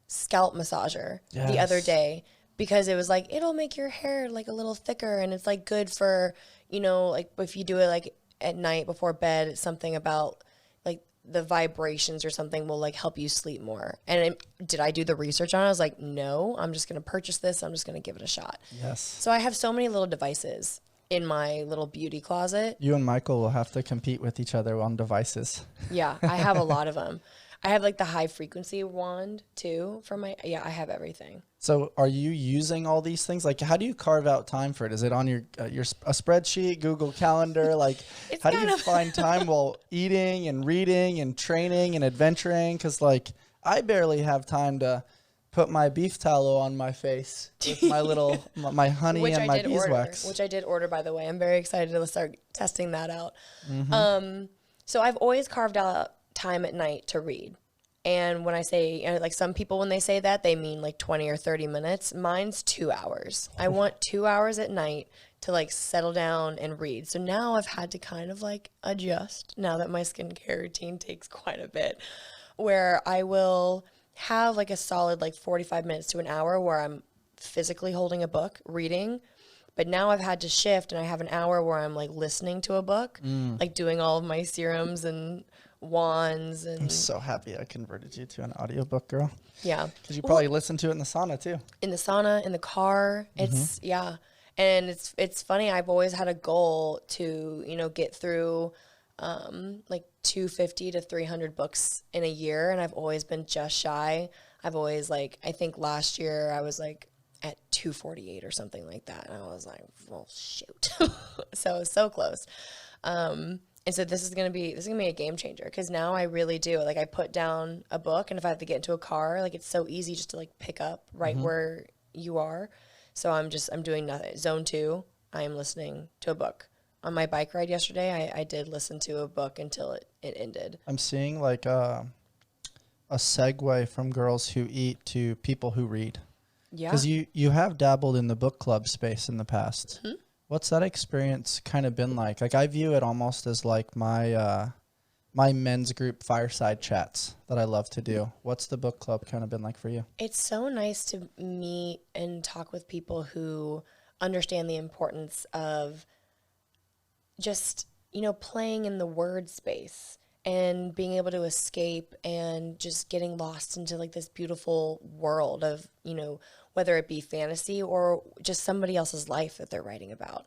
scalp massager the other day, because it was like, it'll make your hair like a little thicker, and it's like good for, you know, like if you do it like at night before bed, it's something about like the vibrations or something will like help you sleep more. And did I do the research on it? I was like, no, I'm just going to purchase this. I'm just going to give it a shot. Yes. So I have so many little devices in my little beauty closet. You and Michael will have to compete with each other on devices. Yeah, I have a lot of them. I have like the high frequency wand too for my, I have everything. So are you using all these things? Like, how do you carve out time for it? Is it on your a spreadsheet, Google Calendar? Like, how do you find time while eating and reading and training and adventuring? Because, like, I barely have time to put my beef tallow on my face with my little, my honey which and my beeswax. Which I did order, by the way. I'm very excited to start testing that out. Mm-hmm. So I've always carved out time at night to read. And when I say, you know, like some people, when they say that, they mean like 20 or 30 minutes. Mine's 2 hours. I want 2 hours at night to like settle down and read. So now I've had to kind of like adjust now that my skincare routine takes quite a bit, where I will have like a solid like 45 minutes to an hour where I'm physically holding a book, reading. But now I've had to shift, and I have an hour where I'm like listening to a book, like doing all of my serums and wands. And I'm so happy I converted you to an audiobook, girl. Yeah. Because you probably listen to it in the sauna too. In the sauna, in the car. It's, yeah. And it's funny. I've always had a goal to, you know, get through like 250 to 300 books in a year. And I've always been just shy. I've always like, I think last year I was like at 248 or something like that. And I was like, well, shoot. so close. And so this is gonna be a game changer, because now I really do, like, I put down a book, and if I have to get into a car, like, it's so easy just to like pick up right where you are. So I'm doing nothing. Zone 2, I am listening to a book. On my bike ride yesterday, I did listen to a book until it ended. I'm seeing like a segue from girls who eat to people who read. Yeah. Because you have dabbled in the book club space in the past. Mm-hmm. What's that experience kind of been like? Like, I view it almost as like my my men's group fireside chats that I love to do. What's the book club kind of been like for you? It's so nice to meet and talk with people who understand the importance of just, you know, playing in the word space and being able to escape and just getting lost into like this beautiful world of, you know, whether it be fantasy or just somebody else's life that they're writing about.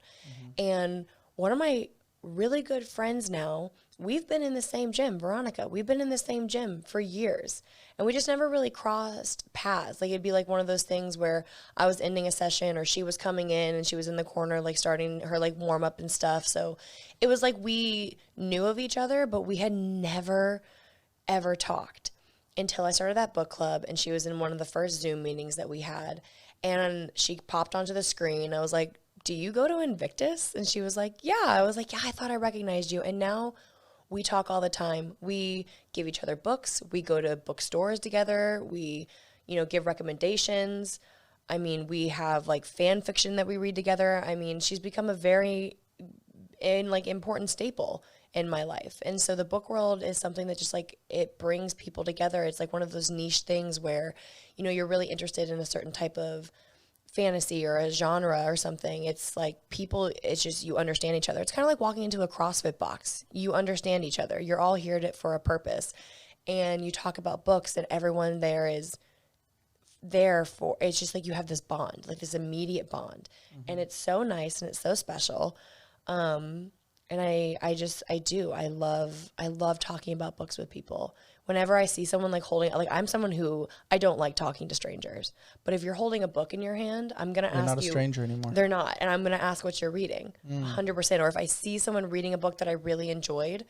And one of my really good friends now, we've been in the same gym, Veronica, we've been in the same gym for years, and we just never really crossed paths. Like, it'd be like one of those things where I was ending a session, or she was coming in and she was in the corner, like starting her like warm up and stuff. So it was like we knew of each other, but we had never ever talked until I started that book club, and she was in one of the first Zoom meetings that we had, and she popped onto the screen. I was like, do you go to Invictus? And she was like, yeah. I was like, yeah, I thought I recognized you. And now we talk all the time. We give each other books. We go to bookstores together. We, you know, give recommendations. I mean, we have like fan fiction that we read together. I mean, she's become a very important staple in my life. And so the book world is something that just like, it brings people together. It's like one of those niche things where, you know, you're really interested in a certain type of fantasy or a genre or something. It's like people, it's just, you understand each other. It's kind of like walking into a CrossFit box. You understand each other. You're all here for a purpose. And you talk about books, and everyone there is there for, it's just like you have this bond, like this immediate bond. And it's so nice and it's so special. And I love talking about books with people. Whenever I see someone like holding, like I'm someone who, I don't like talking to strangers, but if you're holding a book in your hand, I'm going to ask you. They're not a stranger anymore. They're not. And I'm going to ask what you're reading 100%. Or if I see someone reading a book that I really enjoyed,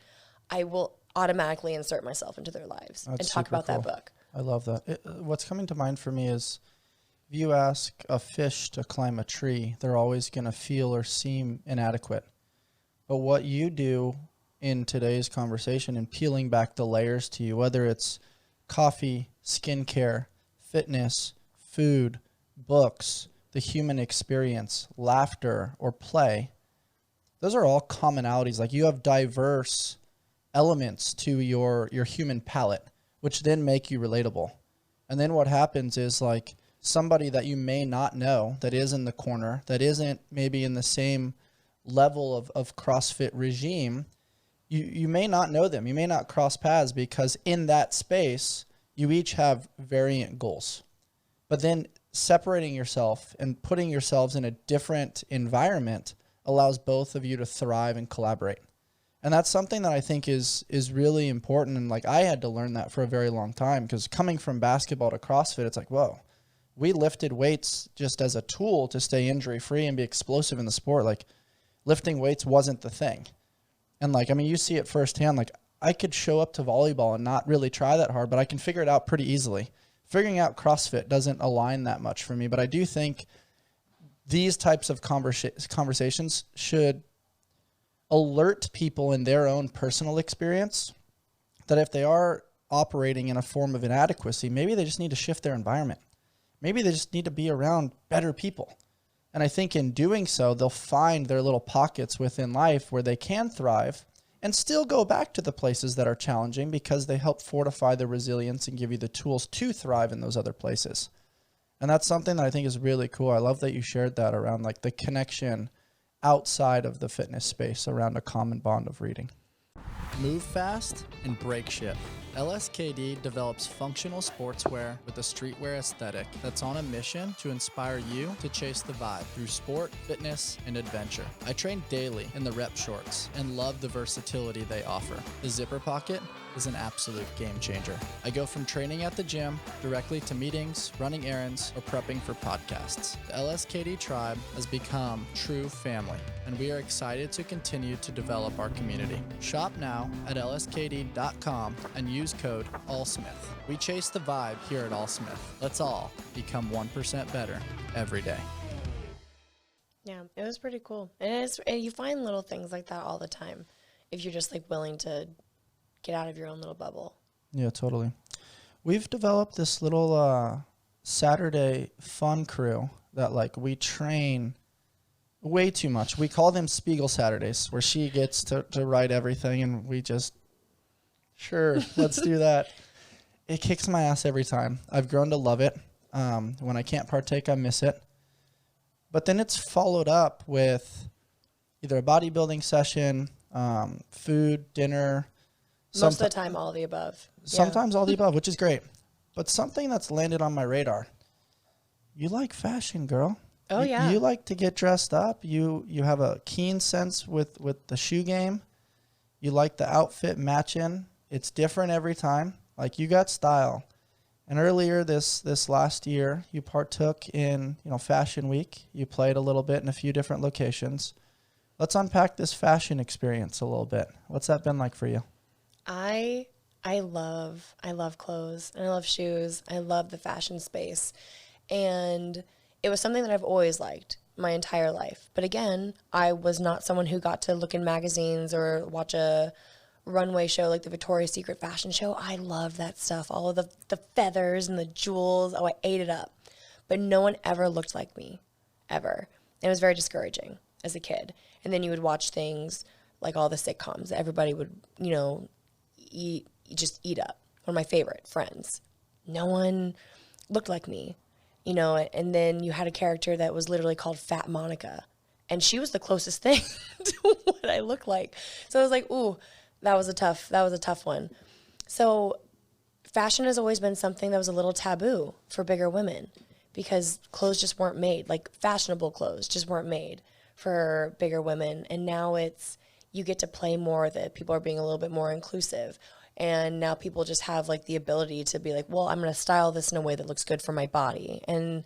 I will automatically insert myself into their lives and talk about that book. I love that. What's coming to mind for me is if you ask a fish to climb a tree, they're always going to feel or seem inadequate. But what you do in today's conversation and peeling back the layers to you, whether it's coffee, skincare, fitness, food, books, the human experience, laughter, or play, those are all commonalities. Like you have diverse elements to your human palette, which then make you relatable. And then what happens is like somebody that you may not know that is in the corner, that isn't maybe in the same level of CrossFit regime, you may not know them. You may not cross paths because in that space, you each have variant goals. But then separating yourself and putting yourselves in a different environment allows both of you to thrive and collaborate. And that's something that I think is really important. And like I had to learn that for a very long time because coming from basketball to CrossFit, it's like, whoa, we lifted weights just as a tool to stay injury free and be explosive in the sport. Like lifting weights wasn't the thing. And like, I mean, you see it firsthand. Like I could show up to volleyball and not really try that hard, but I can figure it out pretty easily. Figuring out CrossFit doesn't align that much for me, but I do think these types of conversations should alert people in their own personal experience that if they are operating in a form of inadequacy, maybe they just need to shift their environment. Maybe they just need to be around better people. And I think in doing so, they'll find their little pockets within life where they can thrive and still go back to the places that are challenging because they help fortify their resilience and give you the tools to thrive in those other places. And that's something that I think is really cool. I love that you shared that around like the connection outside of the fitness space around a common bond of reading. Move fast and break shit. LSKD develops functional sportswear with a streetwear aesthetic that's on a mission to inspire you to chase the vibe through sport, fitness, and adventure. I train daily in the rep shorts and love the versatility they offer. The zipper pocket is an absolute game changer. I go from training at the gym directly to meetings, running errands, or prepping for podcasts. The LSKD tribe has become true family, and we are excited to continue to develop our community. Shop now at lskd.com and use code AllSmith. We chase the vibe here at AllSmith. Let's all become 1% better every day. Yeah, it was pretty cool. And you find little things like that all the time if you're just like willing to get out of your own little bubble. Yeah, totally. We've developed this little Saturday fun crew that like we train way too much. We call them Speegle Saturdays, where she gets to write everything and we just, sure, let's do that. It kicks my ass every time. I've grown to love it. When I can't partake, I miss it. But then it's followed up with either a bodybuilding session, food, dinner. Most of the time, all the above. Sometimes all the above, which is great. But something that's landed on my radar. You like fashion, girl. Oh, yeah. You like to get dressed up. You have a keen sense with the shoe game. You like the outfit matching. It's different every time. Like you got style. And earlier this last year, you partook in Fashion Week. You played a little bit in a few different locations. Let's unpack this fashion experience a little bit. What's that been like for you? I love clothes and I love shoes. I love the fashion space. And it was something that I've always liked my entire life. But again, I was not someone who got to look in magazines or watch a runway show like the Victoria's Secret fashion show. I love that stuff. All of the feathers and the jewels. Oh, I ate it up. But no one ever looked like me, ever. And it was very discouraging as a kid. And then you would watch things like all the sitcoms. Everybody would, eat up. One of my favorite, Friends. No one looked like me, and then you had a character that was literally called Fat Monica, and she was the closest thing to what I look like. So I was like, ooh, that was a tough one. So fashion has always been something that was a little taboo for bigger women because clothes just weren't made, like fashionable clothes just weren't made for bigger women. And now you get to play more with it. People are being a little bit more inclusive. And now people just have like the ability to be like, well, I'm going to style this in a way that looks good for my body. And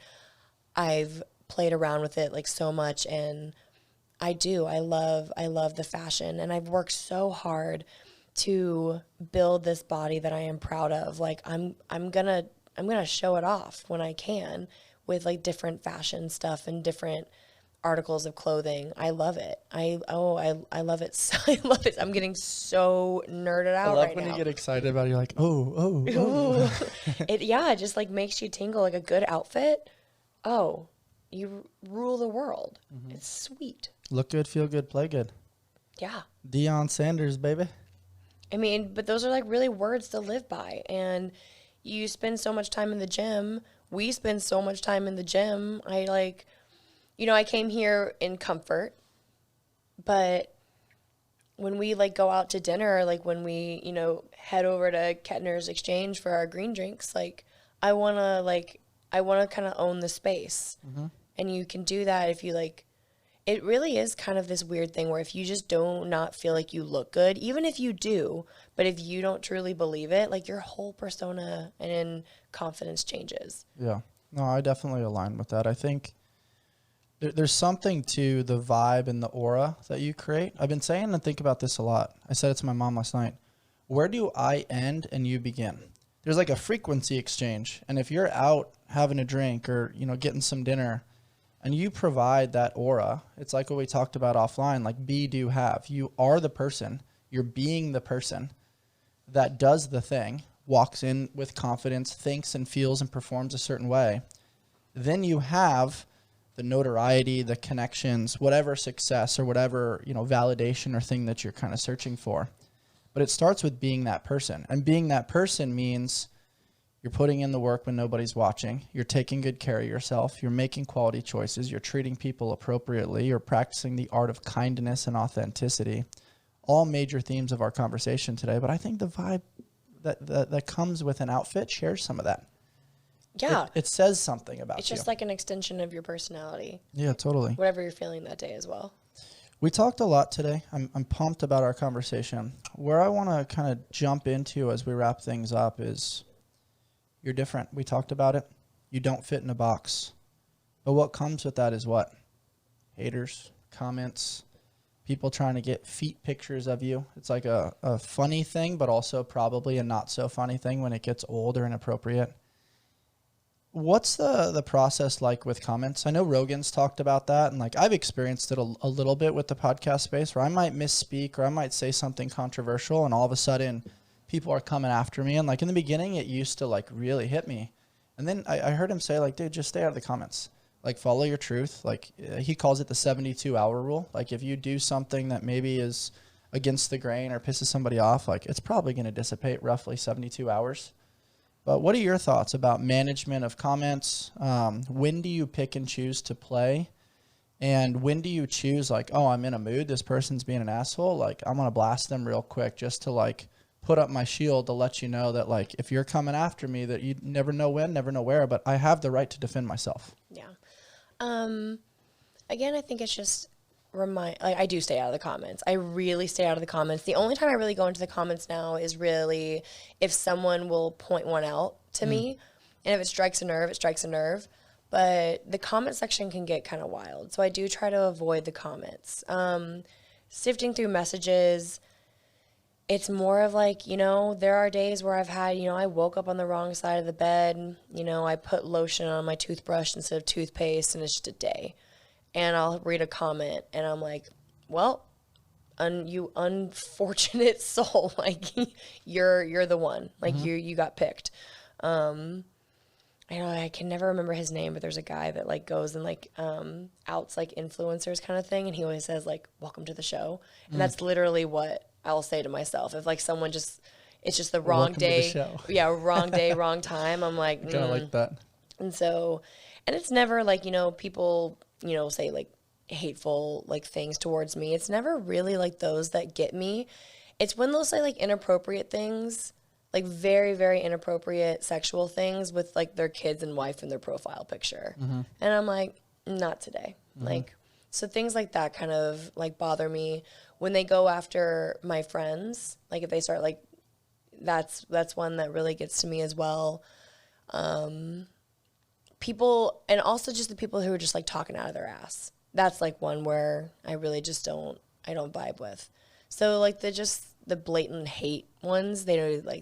I've played around with it like so much. And I love the fashion. And I've worked so hard to build this body that I am proud of. Like I'm going to show it off when I can with like different fashion stuff and different articles of clothing. I love it. I love it. So, I love it. I'm getting so nerded out right now. I love when you get excited about it. You're like, oh. It just like makes you tingle. Like a good outfit. Oh, you rule the world. Mm-hmm. It's sweet. Look good, feel good, play good. Yeah. Deion Sanders, baby. I mean, but those are like really words to live by. And you spend so much time in the gym. We spend so much time in the gym. I came here in comfort, but when we like go out to dinner, like when we, head over to Kettner's Exchange for our green drinks, like I want to kind of own the space. Mm-hmm. And you can do that if you like, it really is kind of this weird thing where if you just do not feel like you look good, even if you do, but if you don't truly believe it, like your whole persona and confidence changes. Yeah. No, I definitely align with that. I think there's something to the vibe and the aura that you create. I've been saying and think about this a lot. I said it to my mom last night. Where do I end and you begin? There's like a frequency exchange. And if you're out having a drink or, getting some dinner and you provide that aura, it's like what we talked about offline, like be, do, have. You are the person. You're being the person that does the thing, walks in with confidence, thinks and feels and performs a certain way. Then you have the notoriety, the connections, whatever success or whatever, validation or thing that you're kind of searching for. But it starts with being that person. And being that person means you're putting in the work when nobody's watching. You're taking good care of yourself. You're making quality choices. You're treating people appropriately. You're practicing the art of kindness and authenticity. All major themes of our conversation today. But I think the vibe that comes with an outfit shares some of that. Yeah. It says something about you. It's just like an extension of your personality. Yeah, totally. Whatever you're feeling that day as well. We talked a lot today. I'm pumped about our conversation. Where I want to kind of jump into as we wrap things up is you're different. We talked about it. You don't fit in a box. But what comes with that is what? Haters, comments, people trying to get feet pictures of you. It's like a funny thing, but also probably a not so funny thing when it gets old or inappropriate. What's the process like with comments? I know Rogan's talked about that, and like I've experienced it a little bit with the podcast space where I might misspeak or I might say something controversial and all of a sudden people are coming after me. And like in the beginning, it used to like really hit me. And then I heard him say like, dude, just stay out of the comments. Like follow your truth. Like he calls it the 72-hour rule. Like if you do something that maybe is against the grain or pisses somebody off, like it's probably going to dissipate roughly 72 hours. But what are your thoughts about management of comments? When do you pick and choose to play? And when do you choose like, oh, I'm in a mood, this person's being an asshole, like I'm going to blast them real quick just to like put up my shield to let you know that like if you're coming after me that you never know when, never know where, but I have the right to defend myself. Yeah. Again, I think it's just I do stay out of the comments. I really stay out of the comments. The only time I really go into the comments now is really if someone will point one out to me. And if it strikes a nerve, it strikes a nerve. But the comment section can get kind of wild. So I do try to avoid the comments. Sifting through messages, it's more of like, there are days where I've had, I woke up on the wrong side of the bed. I put lotion on my toothbrush instead of toothpaste, and it's just a day. And I'll read a comment, and I'm like, well, you unfortunate soul. Like, you're the one. Like, you got picked. I can never remember his name, but there's a guy that, like, goes and, like, outs, like, influencers kind of thing, and he always says, like, welcome to the show. And that's literally what I'll say to myself. If, like, someone it's just the wrong day. Yeah, wrong day, wrong time. I'm like, kind of like that. And so, and it's never, like, people say like hateful like things towards me. It's never really like those that get me. It's when they'll say like inappropriate things, like very, very inappropriate sexual things with like their kids and wife in their profile picture. And I'm like, not today. Like, so things like that kind of like bother me when they go after my friends. Like if they start like, that's one that really gets to me as well. People, and also just the people who are just like talking out of their ass. That's like one where I really just don't vibe with. So like the blatant hate ones, they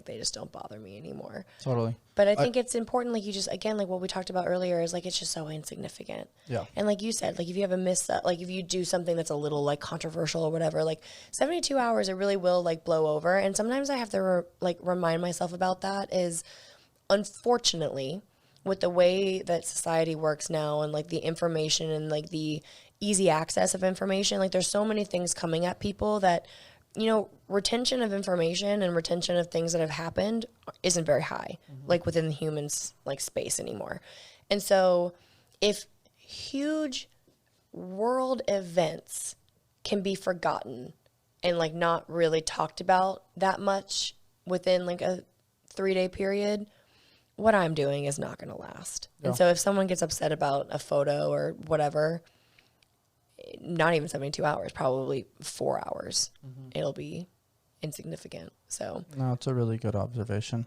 just don't bother me anymore. Totally. But I think it's important, like you just, again, like what we talked about earlier is like, it's just so insignificant. Yeah. And like you said, like if you have a miss, like if you do something that's a little like controversial or whatever, like 72 hours, it really will like blow over. And sometimes I have to remind myself about that is, unfortunately, with the way that society works now and like the information and like the easy access of information, like there's so many things coming at people that, you know, retention of information and retention of things that have happened isn't very high, like within the humans like space anymore. And so if huge world events can be forgotten and like not really talked about that much within like a 3-day period, what I'm doing is not going to last. Yeah. And so if someone gets upset about a photo or whatever, not even 72 hours, probably 4 hours, it'll be insignificant. So no, it's a really good observation.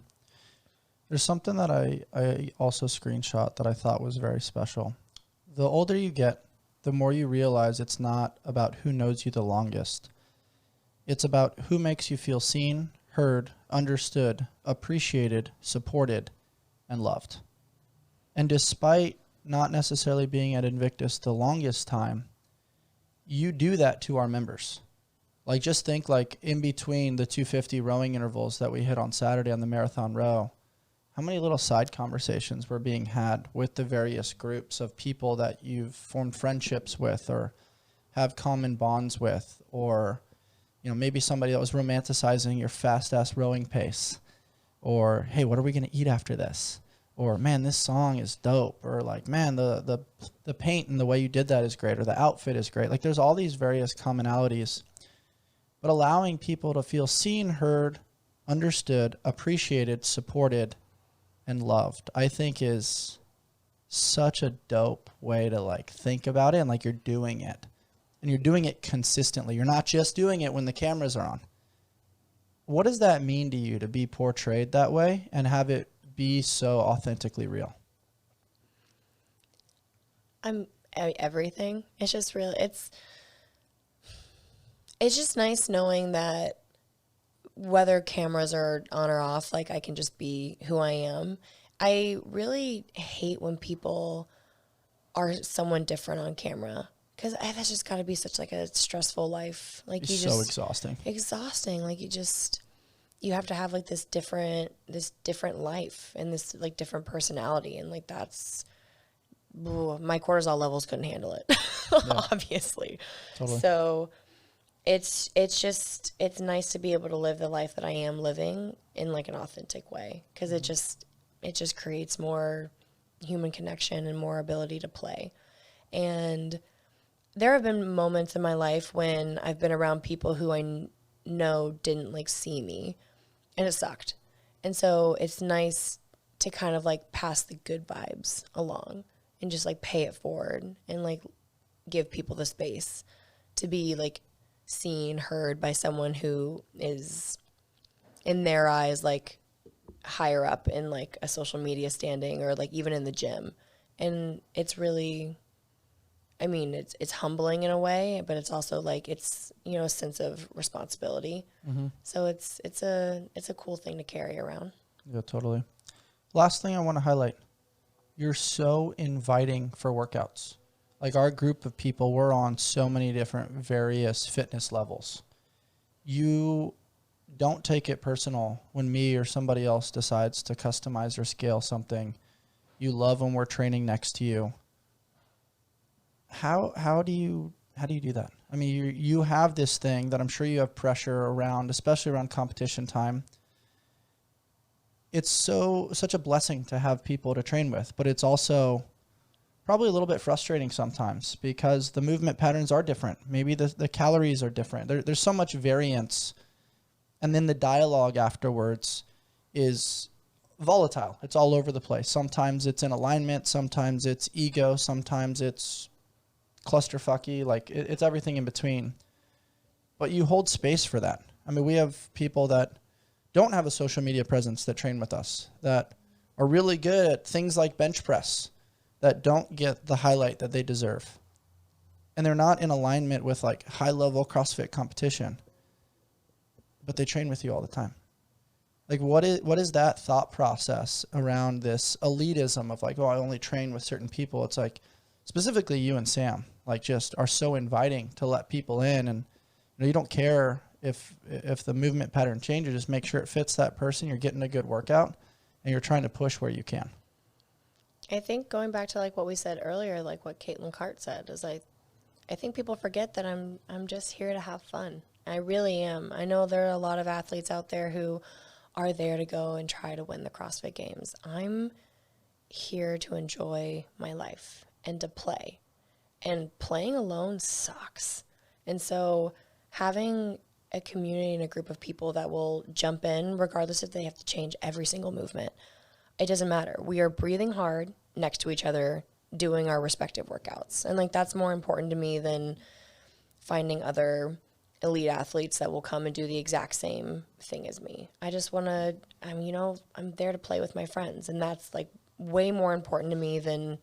There's something that I also screenshot that I thought was very special. The older you get, the more you realize it's not about who knows you the longest. It's about who makes you feel seen, heard, understood, appreciated, supported, and loved. And despite not necessarily being at Invictus the longest time, you do that to our members. Like just think like in between the 250 rowing intervals that we hit on Saturday on the marathon row, how many little side conversations were being had with the various groups of people that you've formed friendships with or have common bonds with, or, you know, maybe somebody that was romanticizing your fast ass rowing pace, or, hey, what are we going to eat after this? Or, man, this song is dope. Or like, man, the paint and the way you did that is great. Or the outfit is great. Like there's all these various commonalities. But allowing people to feel seen, heard, understood, appreciated, supported, and loved, I think is such a dope way to like think about it. And like you're doing it. And you're doing it consistently. You're not just doing it when the cameras are on. What does that mean to you to be portrayed that way and have it be so authentically real? Everything. It's just real. It's just nice knowing that whether cameras are on or off, like I can just be who I am. I really hate when people are someone different on camera, because that's just got to be such like a stressful life. Like it's so exhausting. Like you have to have like this different life and this like different personality, and like that's my cortisol levels couldn't handle it. Yeah. Obviously. Totally. So it's nice to be able to live the life that I am living in like an authentic way, because it just creates more human connection and more ability to play. And there have been moments in my life when I've been around people who I know didn't like see me, and it sucked. And so it's nice to kind of like pass the good vibes along and just like pay it forward and like give people the space to be like seen, heard by someone who is in their eyes like higher up in like a social media standing or like even in the gym. And it's really, I mean, it's humbling in a way, but it's also like it's, you know, a sense of responsibility. Mm-hmm. So it's a cool thing to carry around. Yeah, totally. Last thing I want to highlight, you're so inviting for workouts. Like our group of people, we're on so many different various fitness levels. You don't take it personal when me or somebody else decides to customize or scale something. You love when we're training next to you. How do you do that? I mean, you have this thing that I'm sure you have pressure around, especially around competition time. It's such a blessing to have people to train with, but it's also probably a little bit frustrating sometimes because the movement patterns are different. Maybe the calories are different. There's so much variance. And then the dialogue afterwards is volatile. It's all over the place. Sometimes it's in alignment. Sometimes it's ego. Sometimes it's clusterfucky. Like it's everything in between. But you hold space for that. I mean, we have people that don't have a social media presence that train with us, that are really good at things like bench press, that don't get the highlight that they deserve. And they're not in alignment with like high level CrossFit competition, but they train with you all the time. Like what is that thought process around this elitism of like, oh, I only train with certain people? It's like specifically you and Sam, like just are so inviting to let people in, and you don't care if the movement pattern changes, just make sure it fits that person. You're getting a good workout and you're trying to push where you can. I think going back to like what we said earlier, like what Caitlin Cart said, is I think people forget that I'm just here to have fun. I really am. I know there are a lot of athletes out there who are there to go and try to win the CrossFit Games. I'm here to enjoy my life and to play. And playing alone sucks. And so having a community and a group of people that will jump in, regardless if they have to change every single movement, it doesn't matter. We are breathing hard next to each other, doing our respective workouts. And like that's more important to me than finding other elite athletes that will come and do the exact same thing as me. I just want to, I'm there to play with my friends, and that's like way more important to me than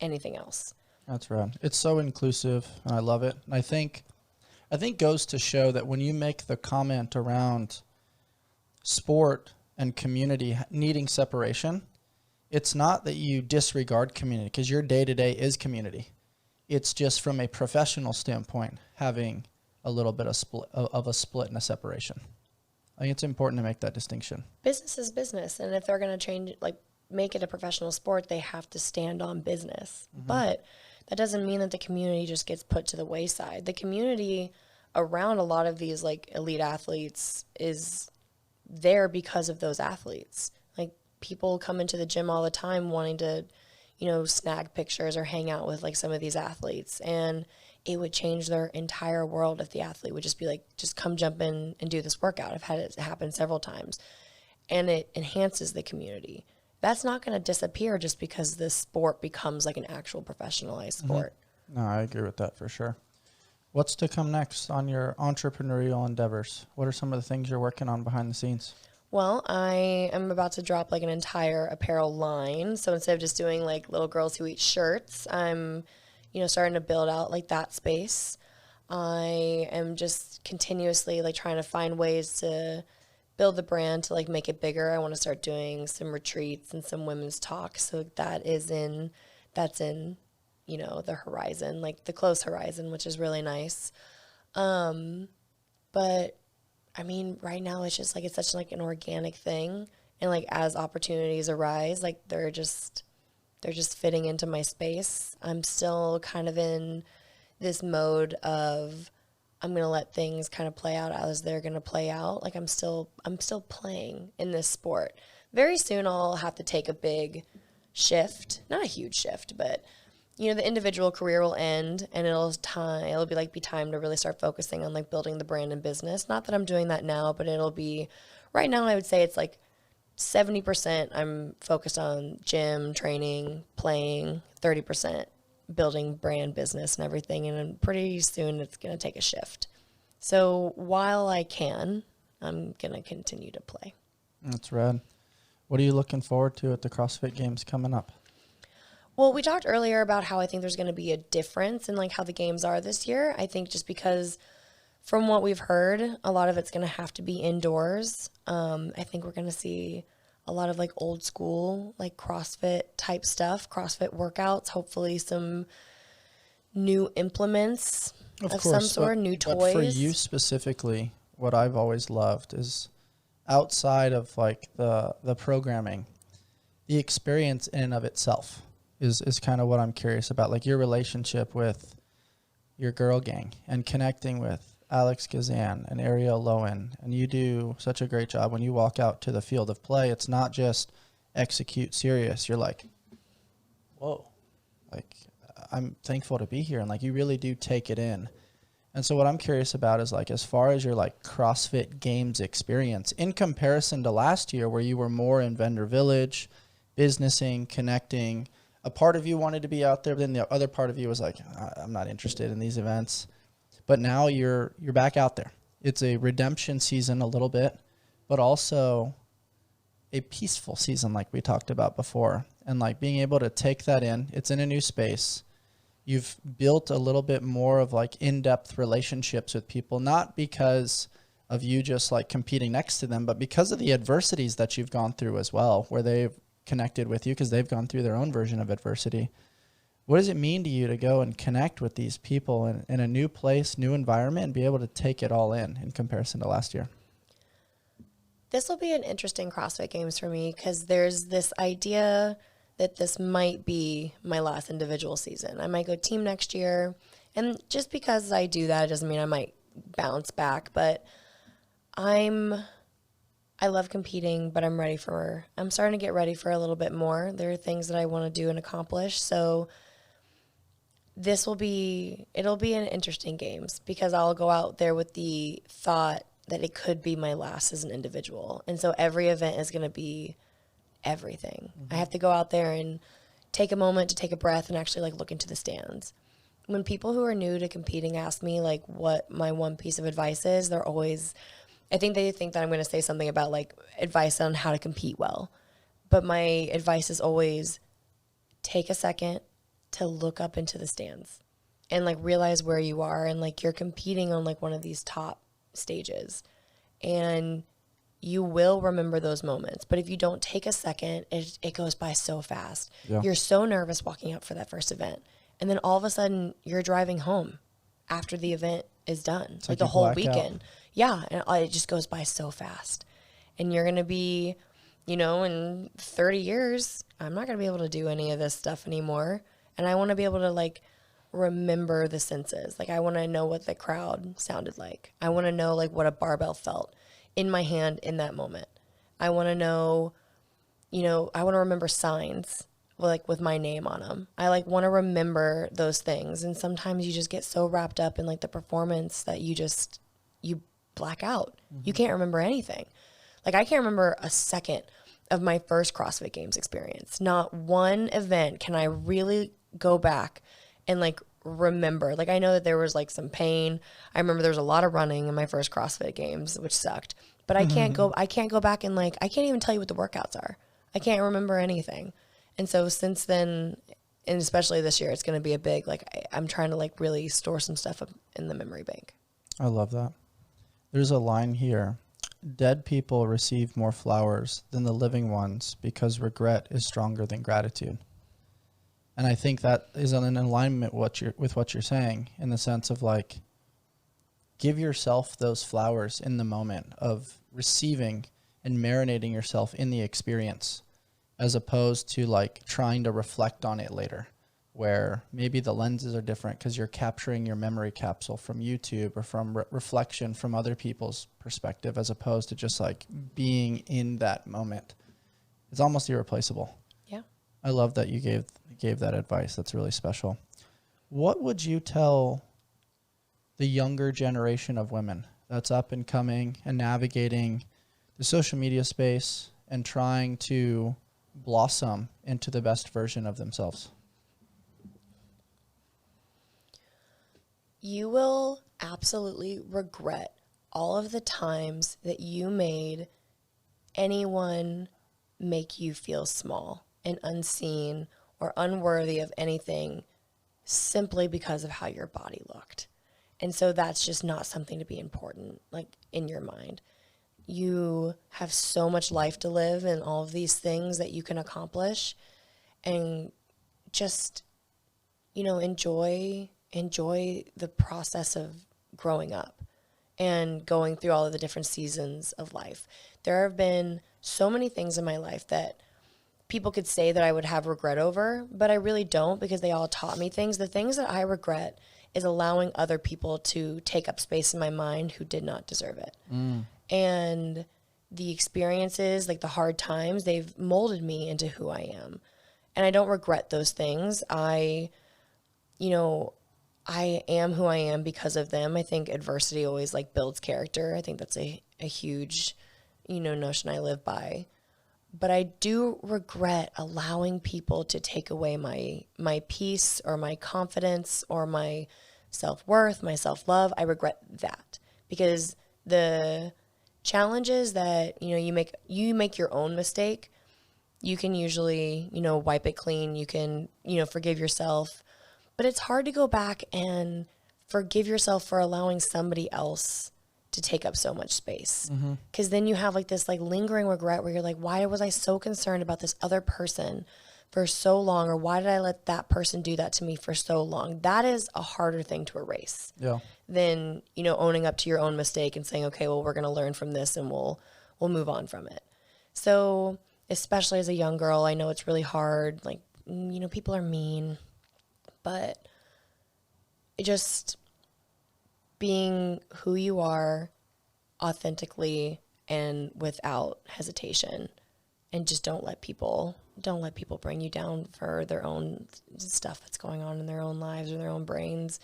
anything else. That's right. It's so inclusive, and I love it. And I think goes to show that when you make the comment around sport and community needing separation, it's not that you disregard community, because your day-to-day is community. It's just from a professional standpoint, having a little bit of a split and a separation. I think it's important to make that distinction. Business is business, and if they're going to change, like make it a professional sport, they have to stand on business. Mm-hmm. But that doesn't mean that the community just gets put to the wayside. The community around a lot of these like elite athletes is there because of those athletes. Like people come into the gym all the time wanting to, snag pictures or hang out with like some of these athletes, and it would change their entire world if the athlete would just be like, just come jump in and do this workout. I've had it happen several times, and it enhances the community. That's not going to disappear just because this sport becomes like an actual professionalized sport. Mm-hmm. No, I agree with that for sure. What's to come next on your entrepreneurial endeavors? What are some of the things you're working on behind the scenes? Well, I am about to drop like an entire apparel line. So instead of just doing like little girls who eat shirts, I'm, starting to build out like that space. I am just continuously like trying to find ways to build the brand to like make it bigger. I want to start doing some retreats and some women's talks. So that's in, the horizon, like the close horizon, which is really nice. But I mean, right now it's just like, it's such like an organic thing. And like, as opportunities arise, like they're just fitting into my space. I'm still kind of in this mode of, I'm going to let things kind of play out as they're going to play out. Like I'm still playing in this sport. Very soon I'll have to take a big shift, not a huge shift, but the individual career will end, and it'll be time to really start focusing on like building the brand and business. Not that I'm doing that now, but it'll be right now. I would say it's like 70% I'm focused on gym, training, playing, 30% building brand, business, and everything. And then pretty soon it's going to take a shift. So while I can, I'm going to continue to play. That's rad. What are you looking forward to at the CrossFit Games coming up? Well, we talked earlier about how I think there's going to be a difference in like how the games are this year. I think just because from what we've heard, a lot of it's going to have to be indoors. I think we're going to see a lot of like old school, like CrossFit type stuff, CrossFit workouts, hopefully some new implements of some sort, new toys. But for you specifically, what I've always loved is outside of like the programming, the experience in and of itself is kind of what I'm curious about. Like your relationship with your girl gang and connecting with Alex Gazan and Ariel Lowen. And you do such a great job when you walk out to the field of play. It's not just execute serious. You're like, whoa, like I'm thankful to be here. And like, you really do take it in. And so what I'm curious about is like, as far as your like CrossFit Games experience in comparison to last year where you were more in vendor village, businessing, connecting, a part of you wanted to be out there, but then the other part of you was like, I'm not interested in these events. But now you're back out there. It's a redemption season a little bit, but also a peaceful season like we talked about before. And like being able to take that in, it's in a new space. You've built a little bit more of like in-depth relationships with people, not because of you just like competing next to them, but because of the adversities that you've gone through as well, where they've connected with you because they've gone through their own version of adversity. What does it mean to you to go and connect with these people in a new place, new environment, and be able to take it all in comparison to last year? This will be an interesting CrossFit Games for me because there's this idea that this might be my last individual season. I might go team next year. And just because I do that, it doesn't mean I might bounce back. But I love competing, but I'm starting to get ready for a little bit more. There are things that I want to do and accomplish. So it'll be an interesting games because I'll go out there with the thought that it could be my last as an individual. And so every event is going to be everything. I have to go out there and take a moment to take a breath and actually like look into the stands. When people who are new to competing ask me like what my one piece of advice is, I think they think that I'm going to say something about like advice on how to compete well. But my advice is always take a second to look up into the stands and like realize where you are and like you're competing on like one of these top stages. And you will remember those moments. But if you don't take a second, it goes by so fast. Yeah. You're so nervous walking out for that first event. And then all of a sudden, you're driving home after the event is done. It's like the whole weekend. Out. Yeah, and it just goes by so fast. And you're going to be, in 30 years, I'm not going to be able to do any of this stuff anymore. And I want to be able to, like, remember the senses. Like, I want to know what the crowd sounded like. I want to know, like, what a barbell felt in my hand in that moment. I want to know, I want to remember signs like with my name on them. I like want to remember those things. And sometimes you just get so wrapped up in like the performance that you black out. Mm-hmm. You can't remember anything. Like I can't remember a second of my first CrossFit Games experience. Not one event can I really go back and like remember. Like I know that there was like some pain. I remember there was a lot of running in my first CrossFit Games, which sucked. But I can't go back and like I can't even tell you what the workouts are. I can't remember anything. And so since then, and especially this year, it's going to be a big like I'm trying to like really store some stuff up in the memory bank. I love that. There's a line here. Dead people receive more flowers than the living ones because regret is stronger than gratitude. And I think that is in alignment with what you're saying in the sense of like, give yourself those flowers in the moment of receiving and marinating yourself in the experience as opposed to like trying to reflect on it later where maybe the lenses are different because you're capturing your memory capsule from YouTube or from reflection from other people's perspective as opposed to just like being in that moment. It's almost irreplaceable. Yeah. I love that you gave that advice. That's really special. What would you tell the younger generation of women that's up and coming and navigating the social media space and trying to blossom into the best version of themselves? You will absolutely regret all of the times that you made anyone make you feel small and unseen or unworthy of anything simply because of how your body looked. And so that's just not something to be important, like in your mind. You have so much life to live and all of these things that you can accomplish and just, enjoy the process of growing up and going through all of the different seasons of life. There have been so many things in my life that people could say that I would have regret over, but I really don't because they all taught me things. The things that I regret is allowing other people to take up space in my mind who did not deserve it. And the experiences, like the hard times, they've molded me into who I am. And I don't regret those things. I am who I am because of them. I think adversity always like builds character. I think that's a huge, notion I live by. But I do regret allowing people to take away my peace or my confidence or my self-worth, my self-love. I regret that because the challenges that, you make your own mistake, you can usually, wipe it clean. You can, forgive yourself. But it's hard to go back and forgive yourself for allowing somebody else to take up so much space. Because then you have like this like lingering regret where you're like, why was I so concerned about this other person for so long? Or why did I let that person do that to me for so long? That is a harder thing to erase than, owning up to your own mistake and saying, okay, well, we're going to learn from this and we'll move on from it. So especially as a young girl, I know it's really hard. Like, people are mean. But just being who you are authentically and without hesitation, and just don't let people bring you down for their own stuff that's going on in their own lives or their own brains.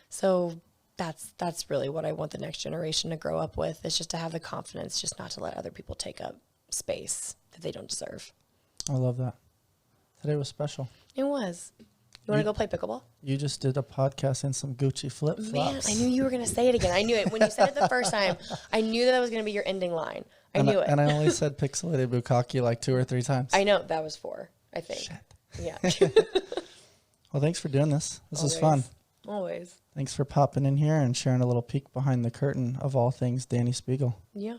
So that's really what I want the next generation to grow up with, is just to have the confidence just not to let other people take up space that they don't deserve. I love that. Today was special. It was. You want to go play pickleball? You just did a podcast in some Gucci flip-flops. Man, I knew you were going to say it again. I knew it. When you said it the first time, I knew that was going to be your ending line. I knew it. And I only said pixelated bukkake like 2 or 3 times. I know. That was 4, I think. Shit. Yeah. Well, thanks for doing this. This Always. was fun. Always. Thanks for popping in here and sharing a little peek behind the curtain of all things Dani Speegle. Yeah.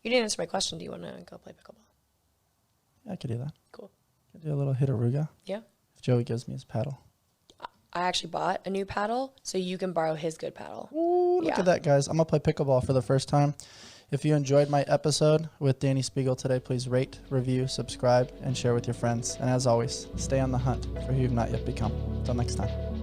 You didn't answer my question. Do you want to go play pickleball? Yeah, I could do that. Cool. Could do a little hit-aruga. Yeah. If Joey gives me his paddle. I actually bought a new paddle, so you can borrow his good paddle. Ooh, look at that, guys. I'm going to play pickleball for the first time. If you enjoyed my episode with Dani Speegle today, please rate, review, subscribe, and share with your friends. And as always, stay on the hunt for who you've not yet become. Until next time.